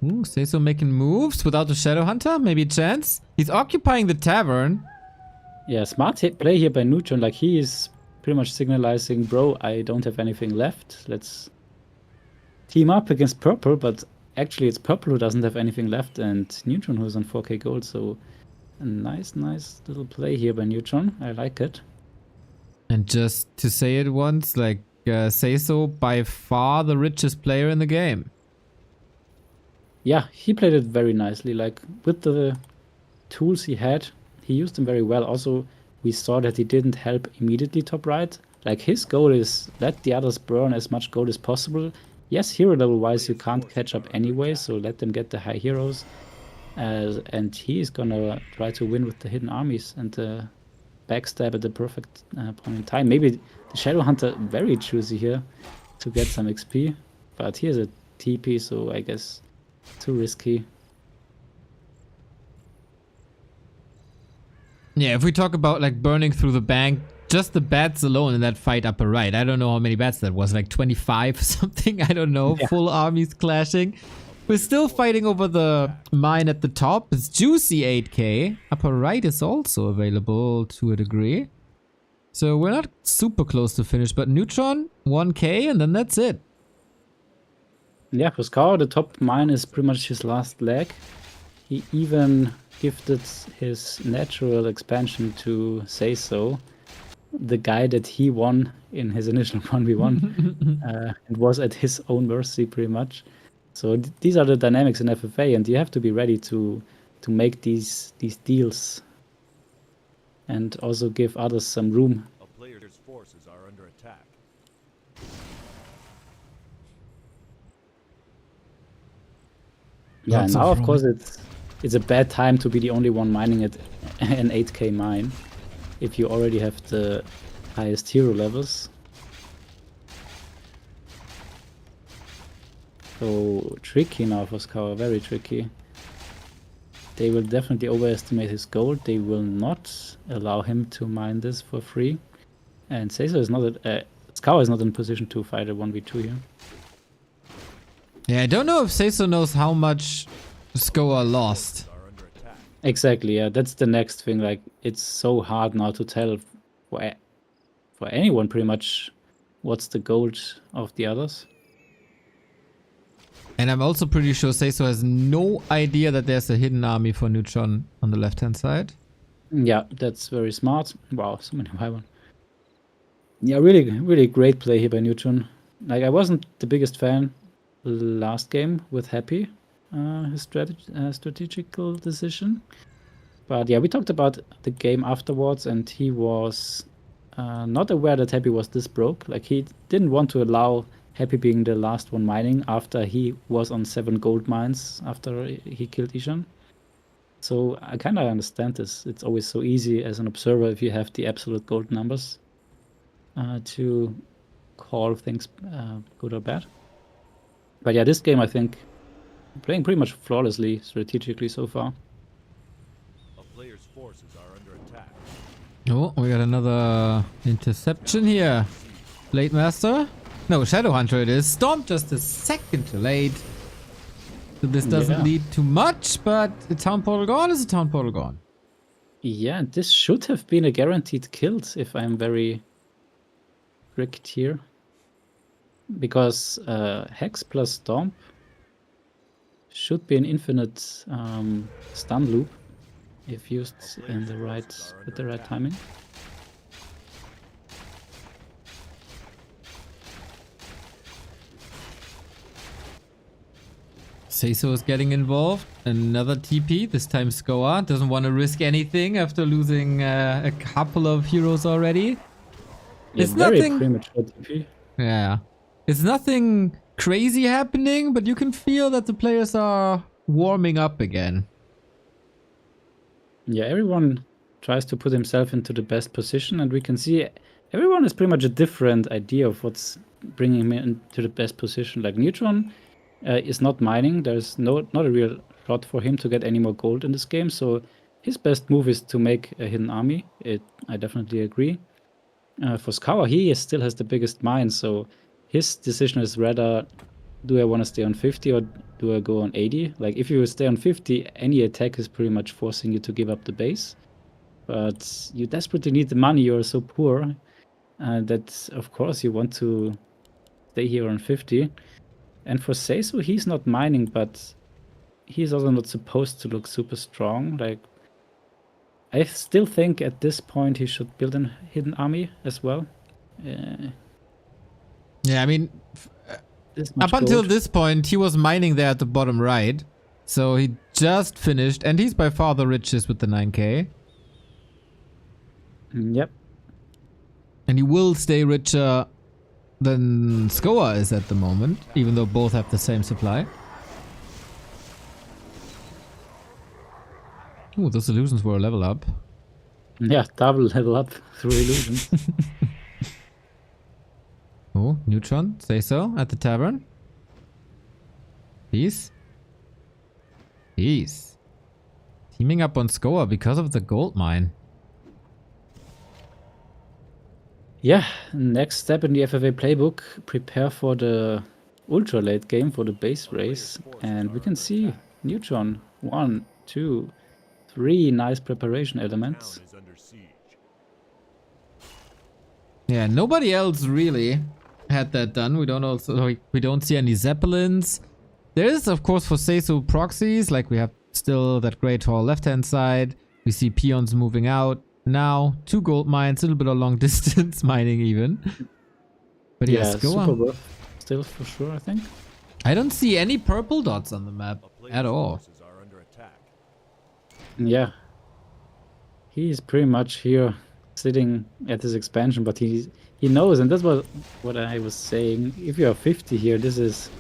Ooh, Seiso making moves without the Shadowhunter? Maybe a chance? He's occupying the tavern. yeah, smart play here by Neutron. Like, he is pretty much signalizing, bro, I don't have anything left. Let's team up against Purple, but actually it's Purple who doesn't have anything left, and Neutron who's on 4k gold. So a nice little play here by Neutron. I like it. And just to say it once, like, Seiso by far the richest player in the game. Yeah, he played it very nicely. Like, with the tools he had, he used them very well. Also, we saw that he didn't help immediately top right. Like, his goal is let the others burn as much gold as possible. Yes, hero level wise you can't catch up anyway, so let them get the high heroes. and he's gonna try to win with the hidden armies and backstab at the perfect point in time. Maybe the Shadow Hunter very choosy here to get some XP, but here's a TP, so I guess too risky. Yeah, if we talk about like burning through the bank, just the bats alone in that fight upper right. I don't know how many bats that was, like 25 or something. I don't know. Yeah. Full armies clashing. We're still fighting over the mine at the top. It's juicy 8k. Upper right is also available to a degree. So we're not super close to finish, but Neutron 1k and then that's it. Yeah, for Scour, the top mine is pretty much his last leg. He even gifted his natural expansion to Say So, the guy that he won in his initial 1v1. It was at his own mercy pretty much. So these are the dynamics in FFA, and you have to be ready to make these deals and also give others some room. A player's forces are under attack. Yeah, Lots now of of course it's a bad time to be the only one mining at an 8k mine if you already have the highest hero levels. So tricky now for Scour, very tricky. They will definitely overestimate his gold. They will not allow him to mine this for free. And Seiso is not Scour is not in a position to fight a 1v2 here. Yeah, I don't know if Seiso knows how much Skoa lost. Are under attack. Exactly, yeah, that's the next thing. Like, it's so hard now to tell for anyone pretty much what's the gold of the others. And I'm also pretty sure Seiso has no idea that there's a hidden army for Neutron on the left-hand side. Yeah, that's very smart. Wow, so many Y1. Yeah, really, really great play here by Neutron. Like, I wasn't the biggest fan last game with Happy, his strategical decision. But yeah, we talked about the game afterwards, and he was not aware that Happy was this broke. Like, he didn't want to allow Happy being the last one mining after he was on 7 gold mines after he killed Ishan. So I kind of understand this. It's always so easy as an observer if you have the absolute gold numbers to call things good or bad. But yeah, this game I think playing pretty much flawlessly strategically so far. A player's forces are under attack. Oh, we got another interception here. Blade Master? No, Shadow Hunter it is. Storm just a second too late. So this doesn't Yeah. lead to much, but a town portal gone is a town portal gone. Yeah, this should have been a guaranteed kills if I'm very strict here. Because Hex plus Stomp should be an infinite stun loop if used in the with the right timing. Seiso is getting involved. Another TP, this time Skoa. Doesn't want to risk anything after losing a couple of heroes already. Yeah, It's very nothing- premature TP. Yeah. It's nothing crazy happening, but you can feel that the players are warming up again. Yeah, everyone tries to put himself into the best position, and we can see everyone has pretty much a different idea of what's bringing him into the best position. Like Neutron is not mining. There's not a real shot for him to get any more gold in this game. So his best move is to make a hidden army. I definitely agree. For Scour, he still has the biggest mine, so his decision is rather, do I want to stay on 50 or do I go on 80? Like, if you stay on 50, any attack is pretty much forcing you to give up the base. But you desperately need the money, you're so poor, that, of course, you want to stay here on 50. And for Seiso, he's not mining, but he's also not supposed to look super strong. Like, I still think at this point he should build a hidden army as well. Yeah, I mean, This much up until gold. this point, he was mining there at the bottom right. So he just finished, and he's by far the richest with the 9k. Yep. And he will stay richer than Skoa is at the moment, even though both have the same supply. Ooh, those illusions were a level up. Yeah, double level up through illusions. Oh, Neutron, say so, at the tavern. Peace. Peace. Teaming up on Skoa because of the gold mine. Yeah, next step in the FFA playbook, prepare for the ultra late game for the base race. And we can see Neutron, 1, 2, 3 nice preparation elements. Town is under siege. Yeah, nobody else really had that done. We don't see any zeppelins. There is, of course, for Seiso proxies, like we have still that great tall left-hand side. We see peons moving out. Now, 2 gold mines, a little bit of long distance mining even. But yeah, Super Skoa. worth still for sure, I think. I don't see any purple dots on the map A player's at all. forces are under attack. Yeah. He's pretty much here sitting at his expansion, but he knows, and that's what I was saying. If you are 50 here, this is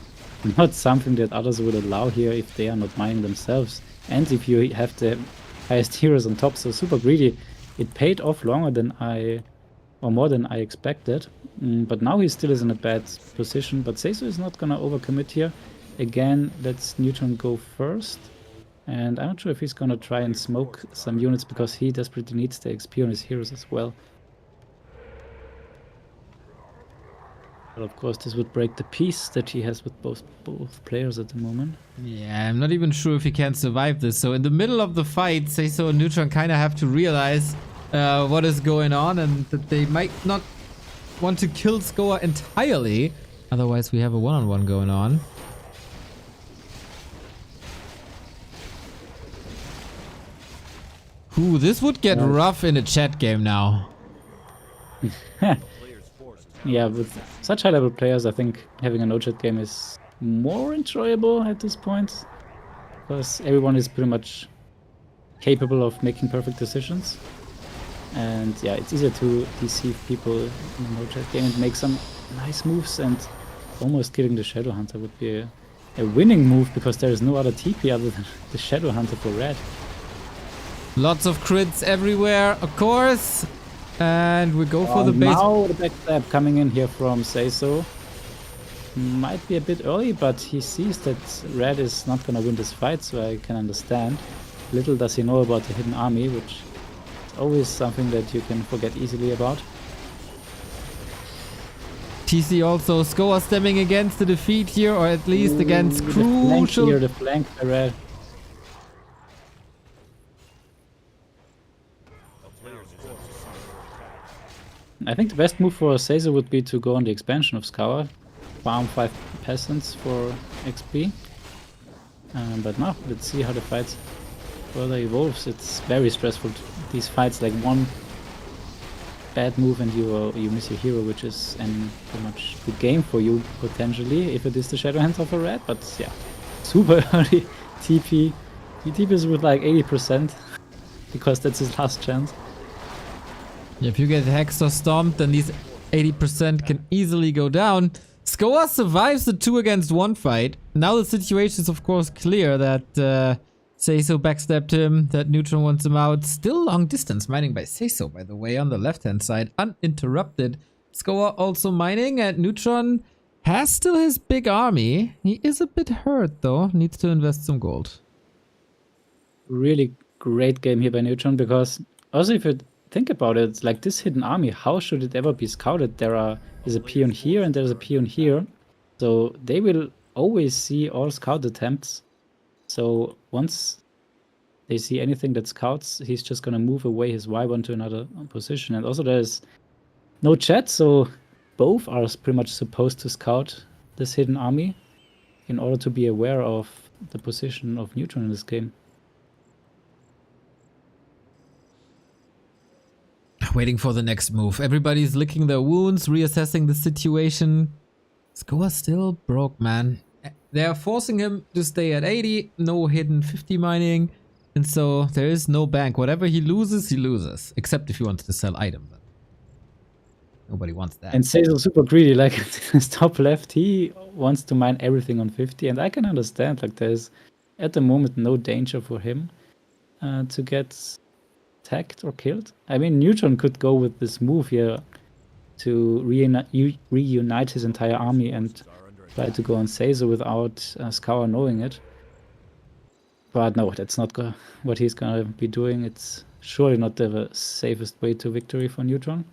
not something that others would allow here if they are not mining themselves. And if you have the highest heroes on top, so super greedy. It paid off longer than more than I expected. But now he still is in a bad position. But Seiso is not gonna overcommit here. Again, let's Neutron go first. And I'm not sure if he's gonna try and smoke some units because he desperately needs the XP on his heroes as well. But of course, this would break the peace that he has with both players at the moment. Yeah, I'm not even sure if he can survive this. So in the middle of the fight, Seiso and Neutron kind of have to realize what is going on and that they might not want to kill Skoa entirely. Otherwise, we have a one-on-one going on. Ooh, this would get rough in a chat game now. Player's forces are Yeah, with such high-level players, I think having a no-chat game is more enjoyable at this point. Because everyone is pretty much capable of making perfect decisions. And yeah, it's easier to deceive people in a no-chat game and make some nice moves, and almost killing the Shadow Hunter would be a winning move because there is no other TP other than the Shadow Hunter for red. Lots of crits everywhere, of course. And we go for the base. Now the backstab coming in here from Seiso. Might be a bit early, but he sees that red is not gonna win this fight, so I can understand. Little does he know about the hidden army, which is always something that you can forget easily about. TC also Skoa stemming against the defeat here, or at least against The flank crucial. here, the flank by red. a player's forces are under attack. I think the best move for Seiso would be to go on the expansion of Skawa, farm 5 peasants for XP. But now, let's see how the fight further evolves. It's very stressful, these fights, like one bad move and you miss your hero, which is pretty much the game for you, potentially, if it is the Shadow Hands of a red. But yeah, super early TP. He TPs with like 80%, because that's his last chance. If you get hexed or stomped, then these 80% can easily go down. Skoa survives the 2-against-1 fight. Now the situation is of course clear that Seiso backstabbed him, that Neutron wants him out. Still long distance mining by Seiso, by the way, on the left-hand side, uninterrupted. Skoa also mining, and Neutron has still his big army. He is a bit hurt though, needs to invest some gold. Really great game here by Neutron, because also if you think about it, like this hidden army, how should it ever be scouted? There's a peon here and there's a peon here, so they will always see all scout attempts. So once they see anything that scouts, he's just gonna move away his Y1 to another position. And also there's no chat, so both are pretty much supposed to scout this hidden army in order to be aware of the position of Neutron in this game. Waiting for the next move. Everybody's licking their wounds, reassessing the situation. Skoa's still broke, man. They're forcing him to stay at 80, no hidden 50 mining, and so there is no bank. Whatever he loses, he loses. Except if he wants to sell items. Nobody wants that. And Seiso's super greedy, like his top left, he wants to mine everything on 50, and I can understand, like there's at the moment no danger for him. to get attacked or killed. I mean, Neutron could go with this move here to reunite his entire army and try to go on Seizo without Scour knowing it. But no, that's not what he's gonna be doing. It's surely not the safest way to victory for Neutron.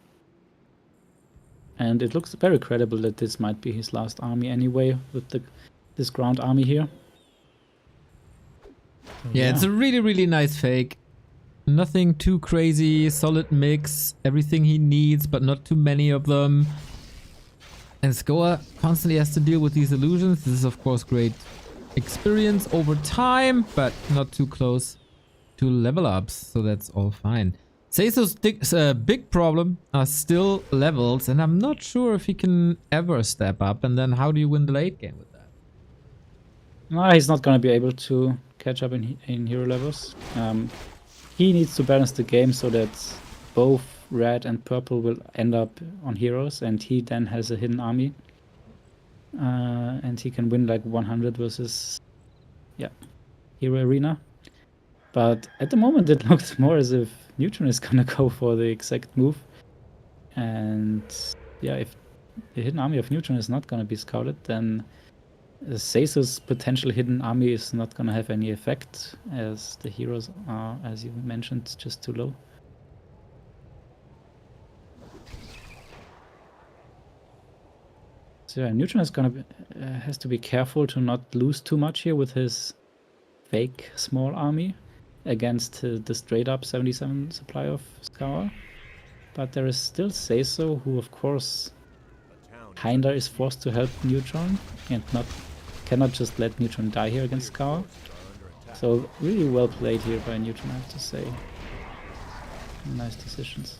And it looks very credible that this might be his last army anyway, with this ground army here. So, Yeah, it's a really, really nice fake. Nothing too crazy, solid mix, everything he needs, but not too many of them. And Skoa constantly has to deal with these illusions. This is of course great experience over time, but not too close to level ups, so that's all fine. Seiso's big problem are still levels, and I'm not sure if he can ever step up. And then how do you win the late game with that? No, he's not going to be able to catch up in hero levels. He needs to balance the game so that both red and purple will end up on heroes, and he then has a hidden army. And he can win like 100 versus, hero arena. But at the moment it looks more as if Neutron is gonna go for the exact move. And yeah, if the hidden army of Neutron is not gonna be scouted, then Seiso's potential hidden army is not gonna have any effect, as the heroes are, as you mentioned, just too low. So yeah, Neutron is gonna has to be careful to not lose too much here with his fake small army against the straight up 77 supply of Scour. But there is still Seiso, who of course kinda is forced to help Neutron and cannot just let Neutron die here against Scour. So really well played here by Neutron, I have to say. Nice decisions.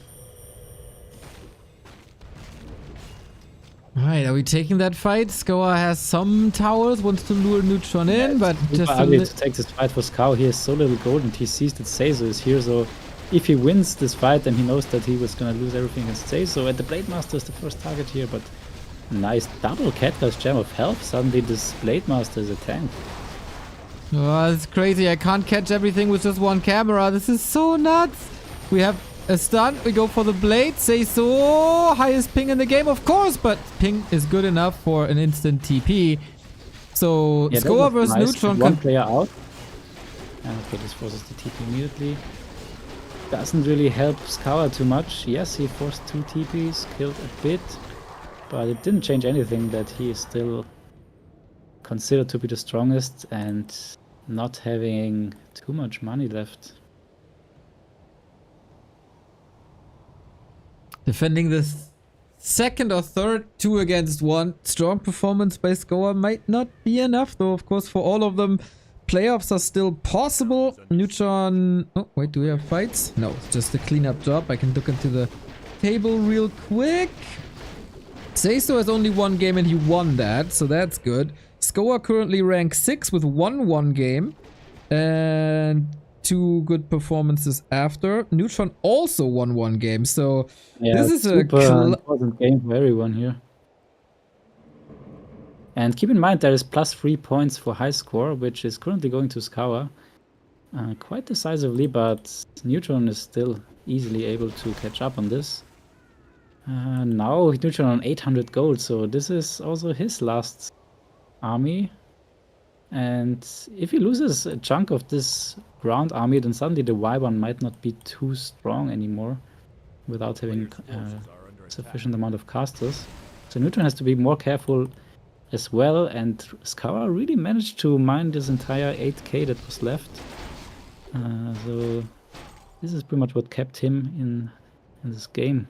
Alright, are we taking that fight? Skoa has some towers, wants to lure Neutron in, but just a to take this fight for Scour. He has so little gold and he sees that Seiso is here, so if he wins this fight, then he knows that he was gonna lose everything against Seiso. And the Blade Master is the first target here, but nice double Catgirl's Gem of Health. Suddenly this Blade Master is a tank. Oh, it's crazy. I can't catch everything with just one camera. This is so nuts. We have a stun. We go for the blade. Seiso, highest ping in the game, of course, but ping is good enough for an instant TP. So Yeah, Skoa versus nice. Neutron. One player out. Okay, this forces the TP immediately. Doesn't really help Scour too much. Yes, he forced 2 TPs, killed a bit, but it didn't change anything that he is still considered to be the strongest and not having too much money left. Defending this second or third 2 against 1 strong performance by Skoa might not be enough, though. Of course, for all of them, playoffs are still possible. Neutron. Oh, wait, do we have fights? No, it's just a cleanup job. I can look into the table real quick. Seiso has only 1 game and he won that, so that's good. Skoa currently rank 6 with 1 game and 2 good performances after. Neutron also won 1 game, so Yeah, this is a super important game for everyone here. And keep in mind there is +3 points for high score, which is currently going to Scour quite decisively, but Neutron is still easily able to catch up on this. Now Neutron on 800 gold, so this is also his last army. And if he loses a chunk of this ground army, then suddenly the Y1 might not be too strong anymore without having sufficient amount of casters. So Neutron has to be more careful as well, and Scour really managed to mine this entire 8k that was left. So this is pretty much what kept him in this game.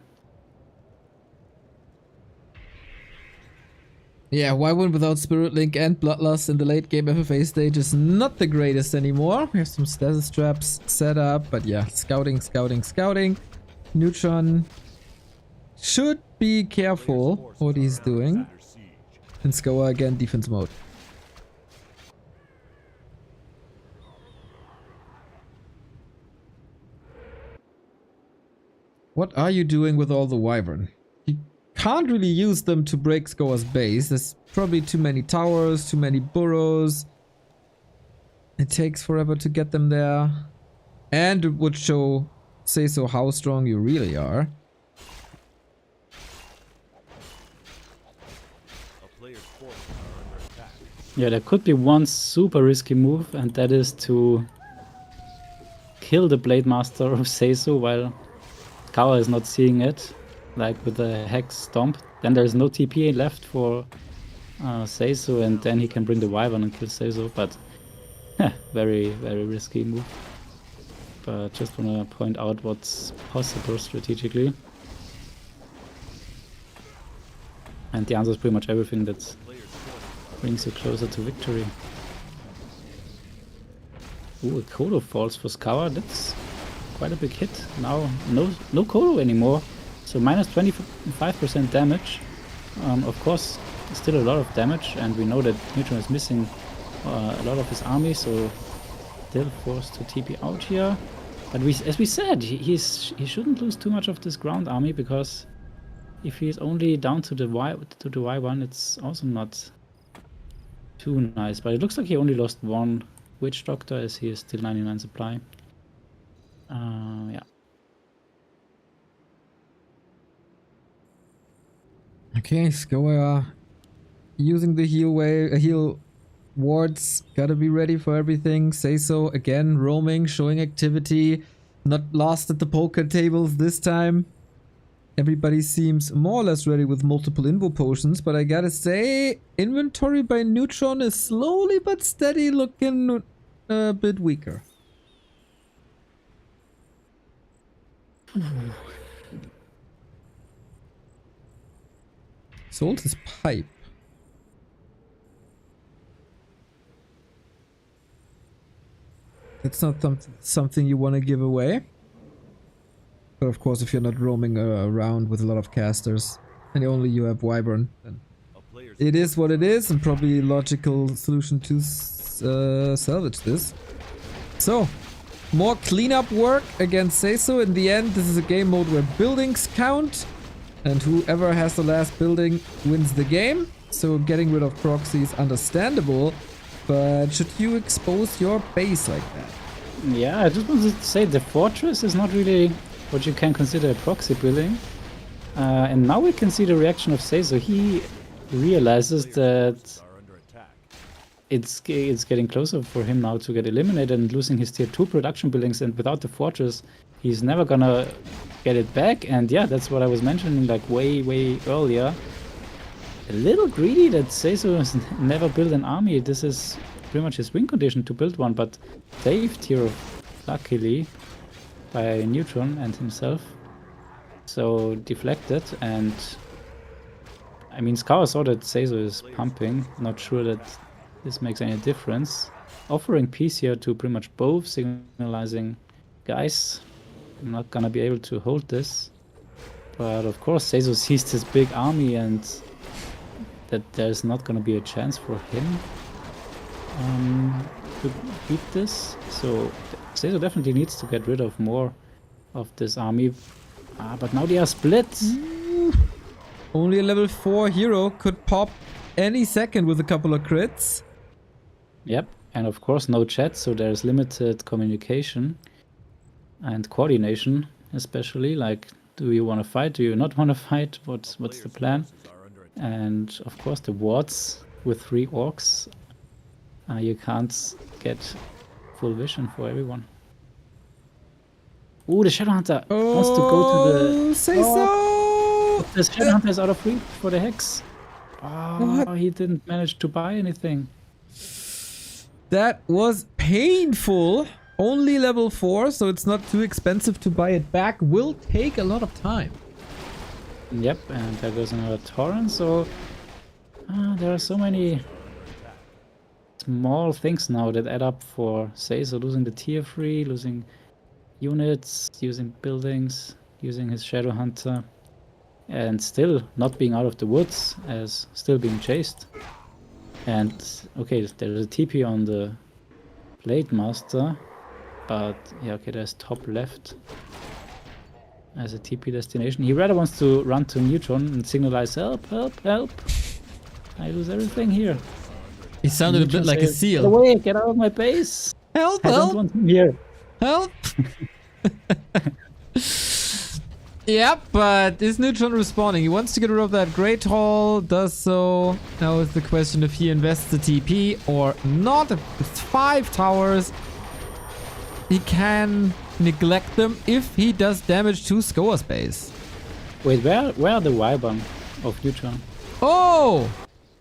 Yeah, why win without Spirit Link and Bloodlust in the late game FFA stage is not the greatest anymore. We have some stasis traps set up, but yeah, scouting. Neutron should be careful what he's doing. And Skoa again, defense mode. What are you doing with all the Wyvern? Can't really use them to break Skoa's base. There's probably too many towers, too many burrows. It takes forever to get them there. And it would say so how strong you really are. A player's forces are under attack. Yeah, there could be one super risky move, and that is to kill the Blade Master of Seiso while Kawa is not seeing it, like with the Hex Stomp. Then there's no TP left for Seiso, and then he can bring the Wyvern and kill Seiso, but very, very risky move. But just wanna point out what's possible strategically. And the answer is pretty much everything that Player's forces brings you closer to victory. Ooh, a Kodo falls for Skawa, that's quite a big hit. Now no Kodo anymore, so minus 25% damage. Of course, still a lot of damage, and we know that Neutron is missing a lot of his army, so still forced to TP out here. But as we said, he shouldn't lose too much of this ground army, because if he's only down to the Y1, it's also not too nice. But it looks like he only lost one Witch Doctor, as he is still 99 supply. Yeah. Okay, Skoa using the heal wards. Gotta be ready for everything. Say so again, roaming, showing activity. Not lost at the poker tables this time. Everybody seems more or less ready with multiple invo potions, but I gotta say, inventory by Neutron is slowly but steady looking a bit weaker. Sold his pipe. That's not something you want to give away. But of course, if you're not roaming around with a lot of casters and only you have Wyvern, then A player's it is what it is, and probably a logical solution to salvage this. So, more cleanup work against Seiso. In the end, this is a game mode where buildings count, and whoever has the last building wins the game. So getting rid of proxy is understandable, but should you expose your base like that? Yeah, I just wanted to say the fortress is not really what you can consider a proxy building. And now we can see the reaction of Seiso. He realizes that are under attack. it's getting closer for him now to get eliminated and losing his tier 2 production buildings, and without the fortress he's never gonna get it back. And yeah, that's what I was mentioning like way earlier. A little greedy that Seiso has never built an army. This is pretty much his win condition to build one, but saved here luckily by Neutron and himself. So deflected, and I mean Skawa saw that Seiso is pumping, not sure that this makes any difference. Offering peace here to pretty much both, signalizing, guys, I'm not gonna be able to hold this. But of course Seiso sees this big army and that there's not gonna be a chance for him to beat this. So Seiso definitely needs to get rid of more of this army. But now they are split. Only a level 4 hero could pop any second with a couple of crits. Yep, and of course no chat, so there's limited communication and coordination, especially. Like, do you want to fight? Do you not want to fight? What's the plan? Are under attack. And of course the wards with 3 orcs. You can't get full vision for everyone. Ooh, the Shadowhunter wants to go to the... Say so! The Shadowhunter is out of reach for the Hex. Oh, What? he didn't manage to buy anything. That was painful. Only level 4, so it's not too expensive to buy it back. Will take a lot of time. Yep, and there goes another Torrent, so... there are so many small things now that add up for Seiso, losing the tier 3, losing units, using buildings, using his Shadowhunter, and still not being out of the woods, as still being chased. And okay, there's a TP on the Blade Master, but yeah, okay, there's top left as a TP destination. He rather wants to run to Neutron and signalize help, help, help. I lose everything here. He sounded a bit like a Get seal. away, get out of my base. Help, I don't help! want him here. Help! Yep, but is Neutron respawning? He wants to get rid of that Great Hall, does so. Now is the question if he invests the TP or not. It's 5 towers. He can neglect them if he does damage to Skoa's base. Wait, where are the Y-bomb of Neutron? Oh!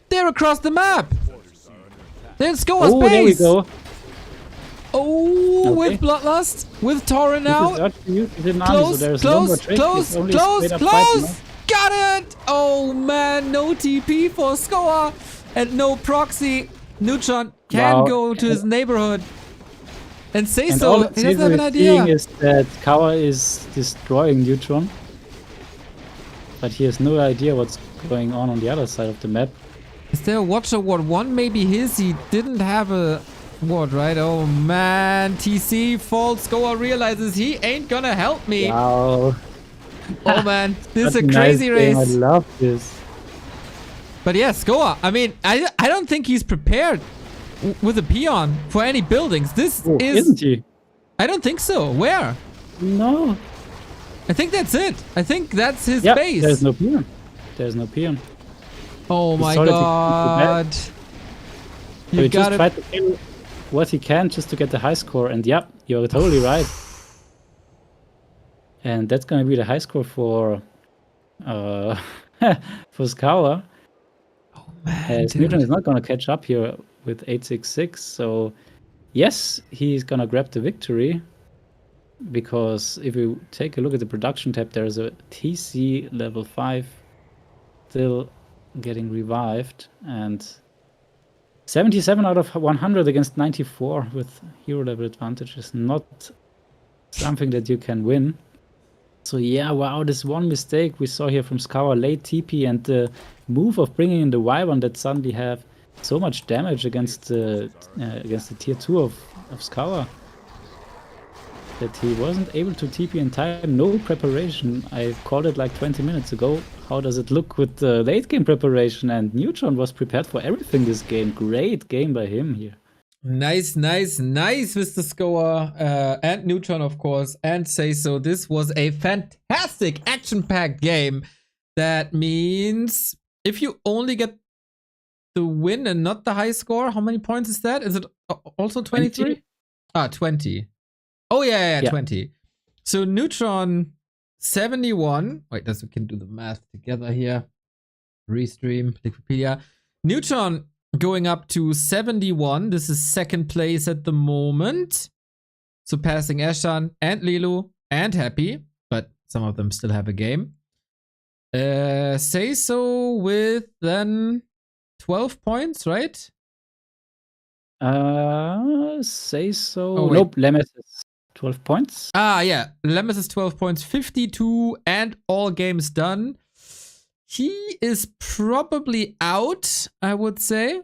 They're across the map! They're in Skoa's Oh, base! there we go. Oh, Okay. with Bloodlust, with Tauren now. This is urgent use. Is it an army, so Close, there's no more close, trick. close, It's only close, straight up fight, close! Got it! Oh man, no TP for Skoa and no proxy. Neutron can Wow. go to his neighborhood and say And so. all He doesn't Decisive have an is idea. seeing is that Kawa is destroying Neutron. But he has no idea what's going on the other side of the map. Is there a Watcher Ward 1? Maybe his. He didn't have a ward, right? Oh man, TC falls. Skoa realizes he ain't gonna help me. Wow. Oh man, this is What a nice crazy game. race. I love this. But yeah, Skoa, I mean, I don't think he's prepared with a peon for any buildings. This Oh, is... isn't he? I don't think so. Where? No. I think that's it. I think that's his Yeah, base. there's no peon. There's no peon. Oh my solid god. So You he just got it. tried to kill what he can just to get the high score. And yeah, you're totally right. And that's gonna be the high score for for Skawa. As dude. Neutron is not gonna catch up here with 866. So yes, he's gonna grab the victory. Because if you take a look at the production tab, there's a TC level 5 still getting revived, and 77 out of 100 against 94 with hero level advantage is not something that you can win. So yeah, wow, this one mistake we saw here from Skawa, late TP, and the move of bringing in the Y1 that suddenly have so much damage against the tier 2 of Skawa, that he wasn't able to TP in time. No preparation. I called it like 20 minutes ago. How does it look with the late game preparation? And Neutron was prepared for everything this game. Great game by him here. Nice, nice, nice, Mr. Skoa. And Neutron, of course, and Say So. This was a fantastic action-packed game. That means if you only get the win and not the high score, how many points is that? Is it also 23? 20. Ah, 20. Oh, yeah, Yeah. 20. So Neutron 71. Wait, we can do the math together here. Restream, Wikipedia. Neutron going up to 71. This is second place at the moment. Surpassing Eshan and Lilu and Happy. But some of them still have a game. Say So with then 12 points, right? Say So. Oh, wait. Nope, Lemes is 12 points. Ah, yeah. Lemes is 12 points, 52, and all games done. He is probably out, I would say.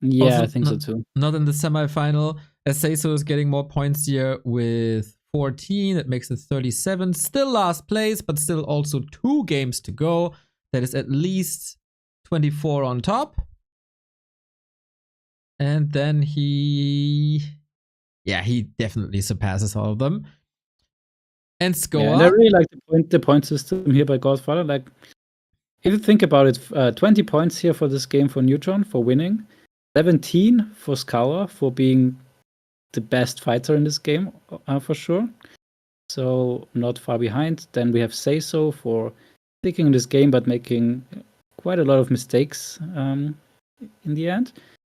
Yeah, Also, I think so too. Not in the semifinal. As Seiso is getting more points here with 14. That makes it 37. Still last place, but still also 2 games to go. That is at least 24 on top. And then he definitely surpasses all of them. And Skoa. Yeah, and I really like the point system here by Godfather. Like, if you think about it, 20 points here for this game for Neutron for winning, 17 for Skawa for being the best fighter in this game for sure. So not far behind. Then we have Say So for sticking in this game but making quite a lot of mistakes in the end.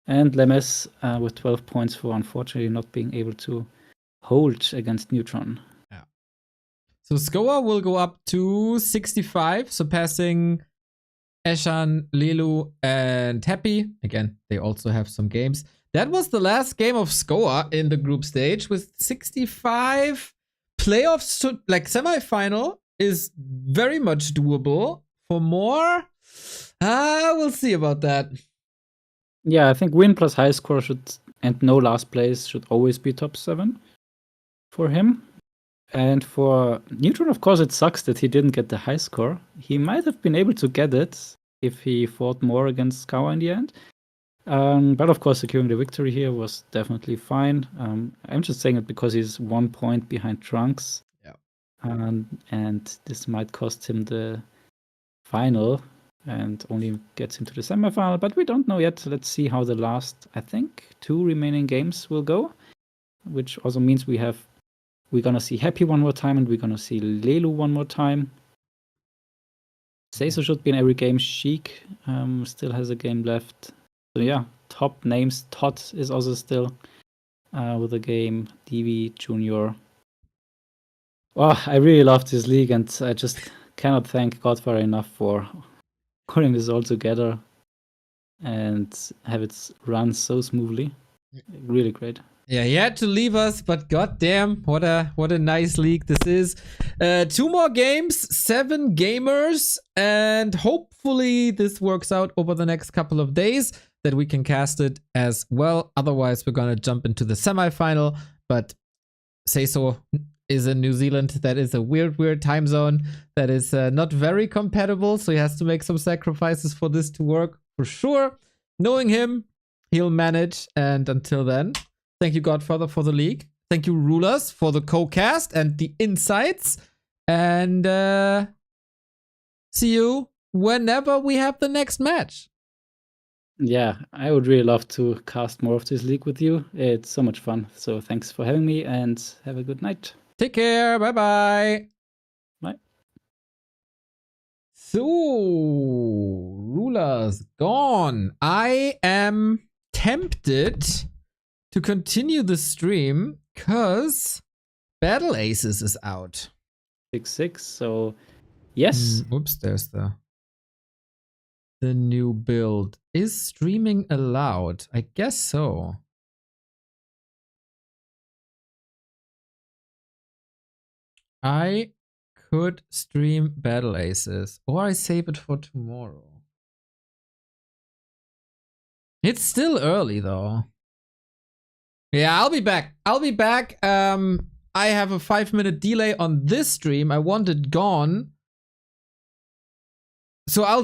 And Lemes with 12 points for unfortunately not being able to hold against Neutron. So Skoa will go up to 65, surpassing Eshan, Lilu, and Happy. Again, they also have some games. That was the last game of Skoa in the group stage with 65. Playoffs to like semifinal is very much doable. For more, we'll see about that. Yeah, I think win plus high score and no last place should always be top 7 for him. And for Neutron, of course, it sucks that he didn't get the high score. He might have been able to get it if he fought more against Skawa in the end. But of course, securing the victory here was definitely fine. I'm just saying it because he's 1 point behind Trunks. Yeah. And this might cost him the final and only gets him to the semifinal, but we don't know yet. Let's see how the last, I think, 2 remaining games will go, which also means we're gonna see Happy one more time and we're gonna see Lelu one more time. Seiso should be in every game. Sheik still has a game left. So yeah, top names. Todd is also still with a game. DV Junior. Oh, I really love this league, and I just cannot thank Godfather enough for putting this all together and have it run so smoothly. Really great. Yeah, he had to leave us, but goddamn, what a nice league this is. 2 more games, 7 gamers, and hopefully this works out over the next couple of days that we can cast it as well. Otherwise, we're gonna jump into the semifinal. But Seiso is in New Zealand. That is a weird time zone that is not very compatible, so he has to make some sacrifices for this to work for sure. Knowing him, he'll manage. And until then, thank you, Godfather, for the league. Thank you, Rulers, for the co-cast and the insights. And see you whenever we have the next match. Yeah, I would really love to cast more of this league with you. It's so much fun. So thanks for having me and have a good night. Take care. Bye-bye. Bye. So, Rulers gone. I am tempted to continue the stream because Battle Aces is out. 6-6. So yes. Oops, there's the new build. Is streaming allowed? I guess so. I could stream Battle Aces, or I save it for tomorrow. It's still early though. Yeah, I'll be back. I have a 5-minute delay on this stream. I want it gone. So I'll just